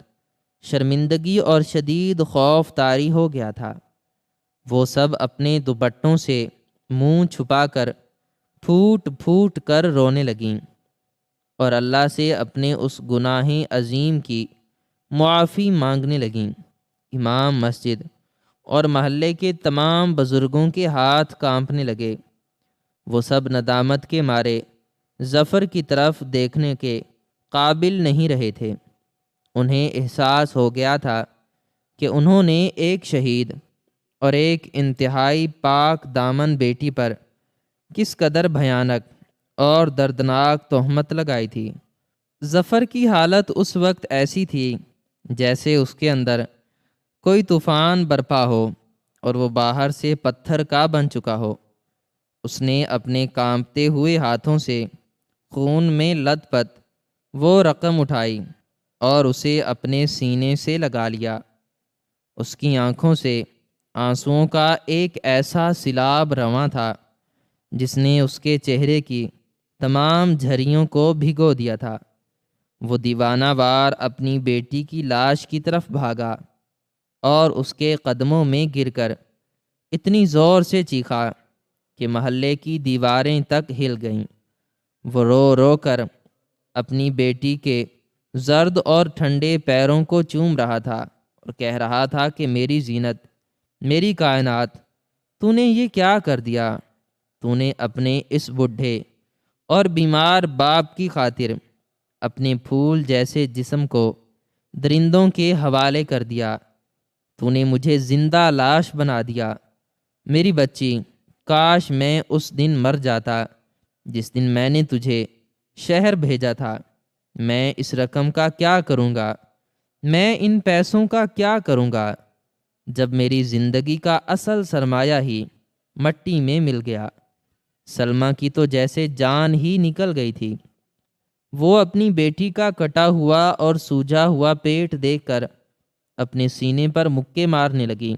شرمندگی اور شدید خوف طاری ہو گیا تھا۔ وہ سب اپنے دوپٹوں سے منہ چھپا کر پھوٹ پھوٹ کر رونے لگیں اور اللہ سے اپنے اس گناہ عظیم کی معافی مانگنے لگیں۔ امام مسجد اور محلے کے تمام بزرگوں کے ہاتھ کانپنے لگے۔ وہ سب ندامت کے مارے ظفر کی طرف دیکھنے کے قابل نہیں رہے تھے۔ انہیں احساس ہو گیا تھا کہ انہوں نے ایک شہید اور ایک انتہائی پاک دامن بیٹی پر کس قدر بھیانک اور دردناک تہمت لگائی تھی۔ ظفر کی حالت اس وقت ایسی تھی جیسے اس کے اندر کوئی طوفان برپا ہو اور وہ باہر سے پتھر کا بن چکا ہو۔ اس نے اپنے کانپتے ہوئے ہاتھوں سے خون میں لت پت وہ رقم اٹھائی اور اسے اپنے سینے سے لگا لیا۔ اس کی آنکھوں سے آنسوؤں کا ایک ایسا سیلاب رواں تھا جس نے اس کے چہرے کی تمام جھریوں کو بھگو دیا تھا۔ وہ دیوانہ وار اپنی بیٹی کی لاش کی طرف بھاگا اور اس کے قدموں میں گر کر اتنی زور سے چیخا کہ محلے کی دیواریں تک ہل گئیں۔ وہ رو رو کر اپنی بیٹی کے زرد اور ٹھنڈے پیروں کو چوم رہا تھا اور کہہ رہا تھا کہ میری زینت، میری کائنات، تو نے یہ کیا کر دیا؟ تو نے اپنے اس بڈھے اور بیمار باپ کی خاطر اپنے پھول جیسے جسم کو درندوں کے حوالے کر دیا۔ تو نے مجھے زندہ لاش بنا دیا۔ میری بچی، کاش میں اس دن مر جاتا جس دن میں نے تجھے شہر بھیجا تھا۔ میں اس رقم کا کیا کروں گا؟ میں ان پیسوں کا کیا کروں گا جب میری زندگی کا اصل سرمایہ ہی مٹی میں مل گیا؟ سلمیٰ کی تو جیسے جان ہی نکل گئی تھی۔ وہ اپنی بیٹی کا کٹا ہوا اور سوجا ہوا پیٹ دیکھ کر اپنے سینے پر مکے مارنے لگی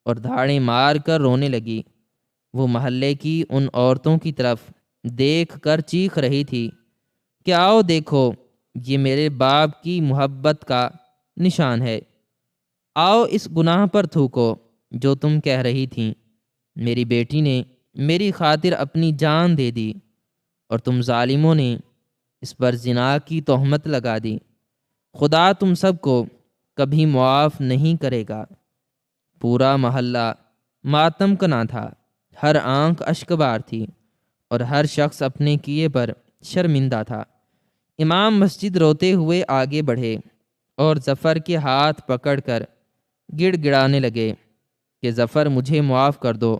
اور دھاڑیں مار کر رونے لگی۔ وہ محلے کی ان عورتوں کی طرف دیکھ کر چیخ رہی تھی کہ آؤ دیکھو، یہ میرے باپ کی محبت کا نشان ہے۔ آؤ اس گناہ پر تھوکو جو تم کہہ رہی تھیں۔ میری بیٹی نے میری خاطر اپنی جان دے دی اور تم ظالموں نے اس پر زنا کی تہمت لگا دی۔ خدا تم سب کو کبھی معاف نہیں کرے گا۔ پورا محلہ ماتم کنا تھا، ہر آنکھ اشک بار تھی اور ہر شخص اپنے کیے پر شرمندہ تھا۔ امام مسجد روتے ہوئے آگے بڑھے اور ظفر کے ہاتھ پکڑ کر گڑ گڑانے لگے کہ ظفر مجھے معاف کر دو،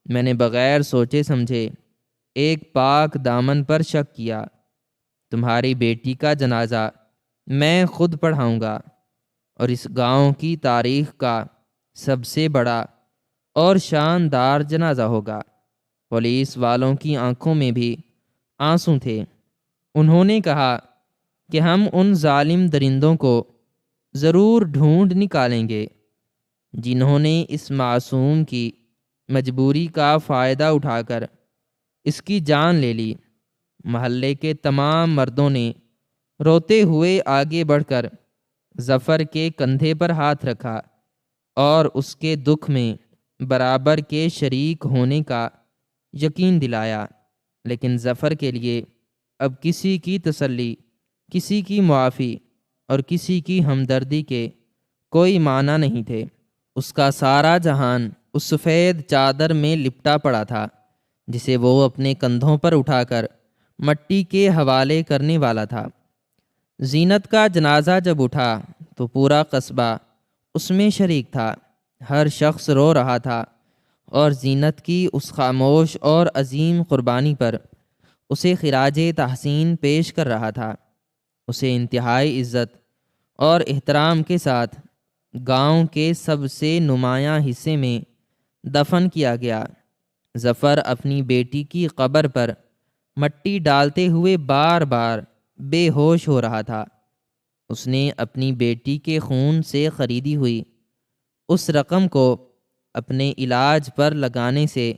میں نے بغیر سوچے سمجھے ایک پاک دامن پر شک کیا، تمہاری بیٹی کا جنازہ میں خود پڑھاؤں گا اور اس گاؤں کی تاریخ کا سب سے بڑا اور شاندار جنازہ ہوگا۔ پولیس والوں کی آنکھوں میں بھی آنسو تھے۔ انہوں نے کہا کہ ہم ان ظالم درندوں کو ضرور ڈھونڈ نکالیں گے جنہوں نے اس معصوم کی مجبوری کا فائدہ اٹھا کر اس کی جان لے لی۔ محلے کے تمام مردوں نے روتے ہوئے آگے بڑھ کر ظفر کے کندھے پر ہاتھ رکھا اور اس کے دکھ میں برابر کے شریک ہونے کا یقین دلایا، لیکن ظفر کے لیے اب کسی کی تسلی، کسی کی معافی اور کسی کی ہمدردی کے کوئی معنی نہیں تھے۔ اس کا سارا جہان اس سفید چادر میں لپٹا پڑا تھا جسے وہ اپنے کندھوں پر اٹھا کر مٹی کے حوالے کرنے والا تھا۔ زینت کا جنازہ جب اٹھا تو پورا قصبہ اس میں شریک تھا۔ ہر شخص رو رہا تھا اور زینت کی اس خاموش اور عظیم قربانی پر اسے خراج تحسین پیش کر رہا تھا۔ اسے انتہائی عزت اور احترام کے ساتھ گاؤں کے سب سے نمایاں حصے میں دفن کیا گیا۔ ظفر اپنی بیٹی کی قبر پر مٹی ڈالتے ہوئے بار بار بے ہوش ہو رہا تھا۔ اس نے اپنی بیٹی کے خون سے خریدی ہوئی اس رقم کو اپنے علاج پر لگانے سے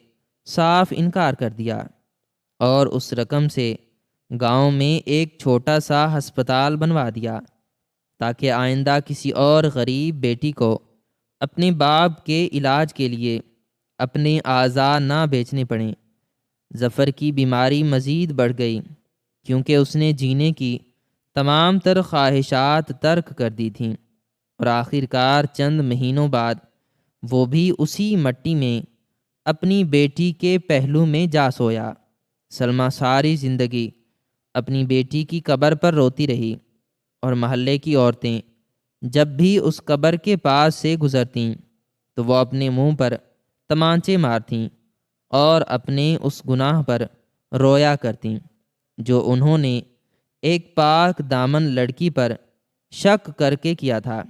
صاف انکار کر دیا اور اس رقم سے گاؤں میں ایک چھوٹا سا ہسپتال بنوا دیا تاکہ آئندہ کسی اور غریب بیٹی کو اپنے باپ کے علاج کے لیے اپنے اعضاء نہ بیچنے پڑیں۔ ظفر کی بیماری مزید بڑھ گئی کیونکہ اس نے جینے کی تمام تر خواہشات ترک کر دی تھیں اور آخر کار چند مہینوں بعد وہ بھی اسی مٹی میں اپنی بیٹی کے پہلو میں جا سویا۔ سلمیٰ ساری زندگی اپنی بیٹی کی قبر پر روتی رہی اور محلے کی عورتیں جب بھی اس قبر کے پاس سے گزرتیں تو وہ اپنے منہ پر تمانچے مارتیں اور اپنے اس گناہ پر رویا کرتیں جو انہوں نے ایک پاک دامن لڑکی پر شک کر کے کیا تھا۔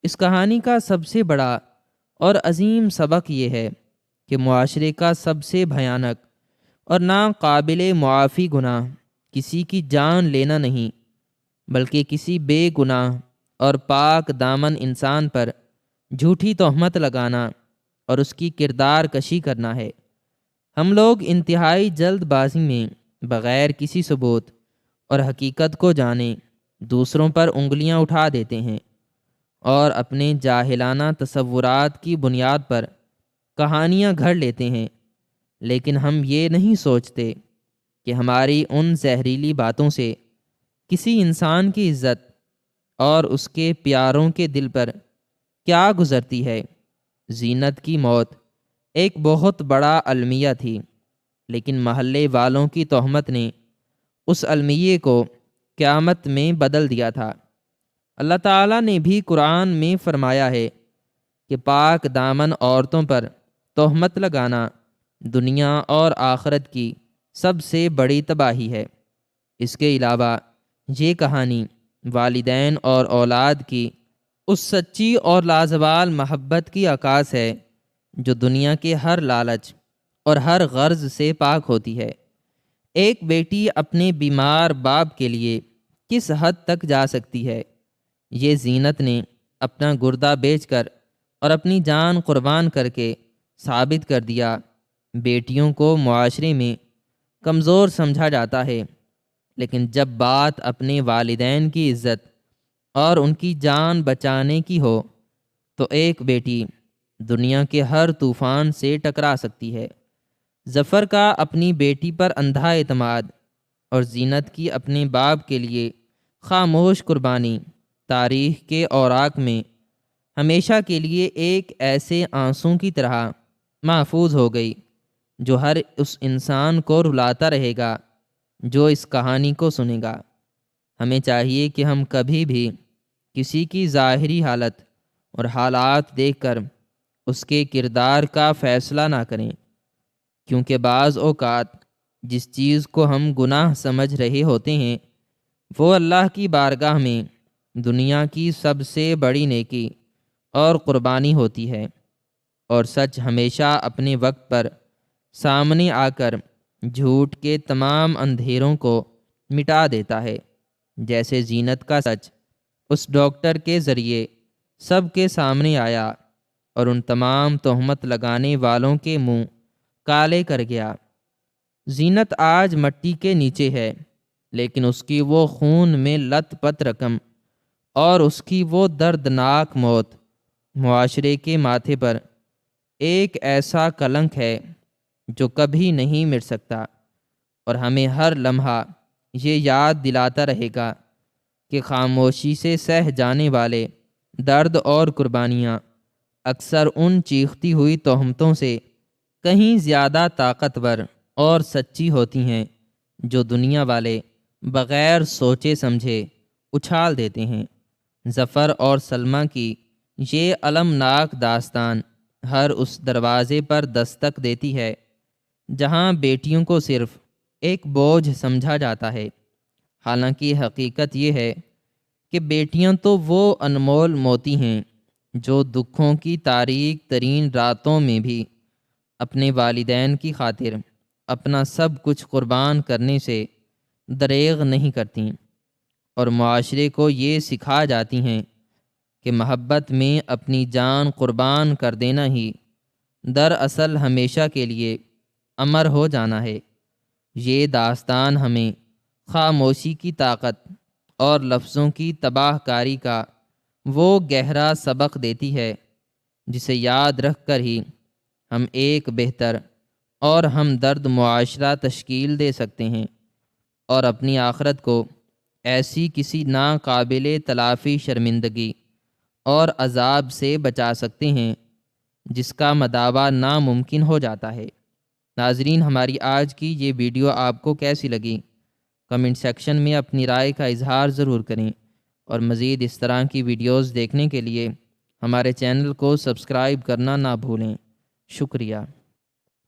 اس کہانی کا سب سے بڑا اور عظیم سبق یہ ہے کہ معاشرے کا سب سے بھیانک اور ناقابل معافی گناہ کسی کی جان لینا نہیں بلکہ کسی بے گناہ اور پاک دامن انسان پر جھوٹی تہمت لگانا اور اس کی کردار کشی کرنا ہے۔ ہم لوگ انتہائی جلد بازی میں بغیر کسی ثبوت اور حقیقت کو جانے دوسروں پر انگلیاں اٹھا دیتے ہیں اور اپنے جاہلانہ تصورات کی بنیاد پر کہانیاں گھڑ لیتے ہیں، لیکن ہم یہ نہیں سوچتے کہ ہماری ان زہریلی باتوں سے کسی انسان کی عزت اور اس کے پیاروں کے دل پر کیا گزرتی ہے۔ زینت کی موت ایک بہت بڑا المیہ تھی، لیکن محلے والوں کی تہمت نے اس المیے کو قیامت میں بدل دیا تھا۔ اللہ تعالیٰ نے بھی قرآن میں فرمایا ہے کہ پاک دامن عورتوں پر تہمت لگانا دنیا اور آخرت کی سب سے بڑی تباہی ہے۔ اس کے علاوہ یہ کہانی والدین اور اولاد کی اس سچی اور لازوال محبت کی عکاس ہے جو دنیا کے ہر لالچ اور ہر غرض سے پاک ہوتی ہے۔ ایک بیٹی اپنے بیمار باپ کے لیے کس حد تک جا سکتی ہے، یہ زینت نے اپنا گردہ بیچ کر اور اپنی جان قربان کر کے ثابت کر دیا۔ بیٹیوں کو معاشرے میں کمزور سمجھا جاتا ہے، لیکن جب بات اپنے والدین کی عزت اور ان کی جان بچانے کی ہو تو ایک بیٹی دنیا کے ہر طوفان سے ٹکرا سکتی ہے۔ ظفر کا اپنی بیٹی پر اندھا اعتماد اور زینت کی اپنے باپ کے لیے خاموش قربانی تاریخ کے اوراق میں ہمیشہ کے لیے ایک ایسے آنسوں کی طرح محفوظ ہو گئی جو ہر اس انسان کو رلاتا رہے گا جو اس کہانی کو سنے گا۔ ہمیں چاہیے کہ ہم کبھی بھی کسی کی ظاہری حالت اور حالات دیکھ کر اس کے کردار کا فیصلہ نہ کریں، کیونکہ بعض اوقات جس چیز کو ہم گناہ سمجھ رہے ہوتے ہیں وہ اللہ کی بارگاہ میں دنیا کی سب سے بڑی نیکی اور قربانی ہوتی ہے، اور سچ ہمیشہ اپنے وقت پر سامنے آ کر جھوٹ کے تمام اندھیروں کو مٹا دیتا ہے، جیسے زینت کا سچ اس ڈاکٹر کے ذریعے سب کے سامنے آیا اور ان تمام تہمت لگانے والوں کے منہ کالے کر گیا۔ زینت آج مٹی کے نیچے ہے، لیکن اس کی وہ خون میں لت پت رقم اور اس کی وہ دردناک موت معاشرے کے ماتھے پر ایک ایسا کلنک ہے جو کبھی نہیں مٹ سکتا، اور ہمیں ہر لمحہ یہ یاد دلاتا رہے گا کہ خاموشی سے سہ جانے والے درد اور قربانیاں اکثر ان چیختی ہوئی تہمتوں سے کہیں زیادہ طاقتور اور سچی ہوتی ہیں جو دنیا والے بغیر سوچے سمجھے اچھال دیتے ہیں۔ ظفر اور سلمیٰ کی یہ المناک داستان ہر اس دروازے پر دستک دیتی ہے جہاں بیٹیوں کو صرف ایک بوجھ سمجھا جاتا ہے، حالانکہ حقیقت یہ ہے کہ بیٹیاں تو وہ انمول موتی ہیں جو دکھوں کی تاریک ترین راتوں میں بھی اپنے والدین کی خاطر اپنا سب کچھ قربان کرنے سے دریغ نہیں کرتیں، اور معاشرے کو یہ سکھا جاتی ہیں کہ محبت میں اپنی جان قربان کر دینا ہی دراصل ہمیشہ کے لیے امر ہو جانا ہے۔ یہ داستان ہمیں خاموشی کی طاقت اور لفظوں کی تباہ کاری کا وہ گہرا سبق دیتی ہے جسے یاد رکھ کر ہی ہم ایک بہتر اور ہمدرد معاشرہ تشکیل دے سکتے ہیں، اور اپنی آخرت کو ایسی کسی ناقابل تلافی شرمندگی اور عذاب سے بچا سکتے ہیں جس کا مداوع ناممکن ہو جاتا ہے۔ ناظرین، ہماری آج کی یہ ویڈیو آپ کو کیسی لگی؟ کمنٹ سیکشن میں اپنی رائے کا اظہار ضرور کریں، اور مزید اس طرح کی ویڈیوز دیکھنے کے لیے ہمارے چینل کو سبسکرائب کرنا نہ بھولیں۔ شکریہ۔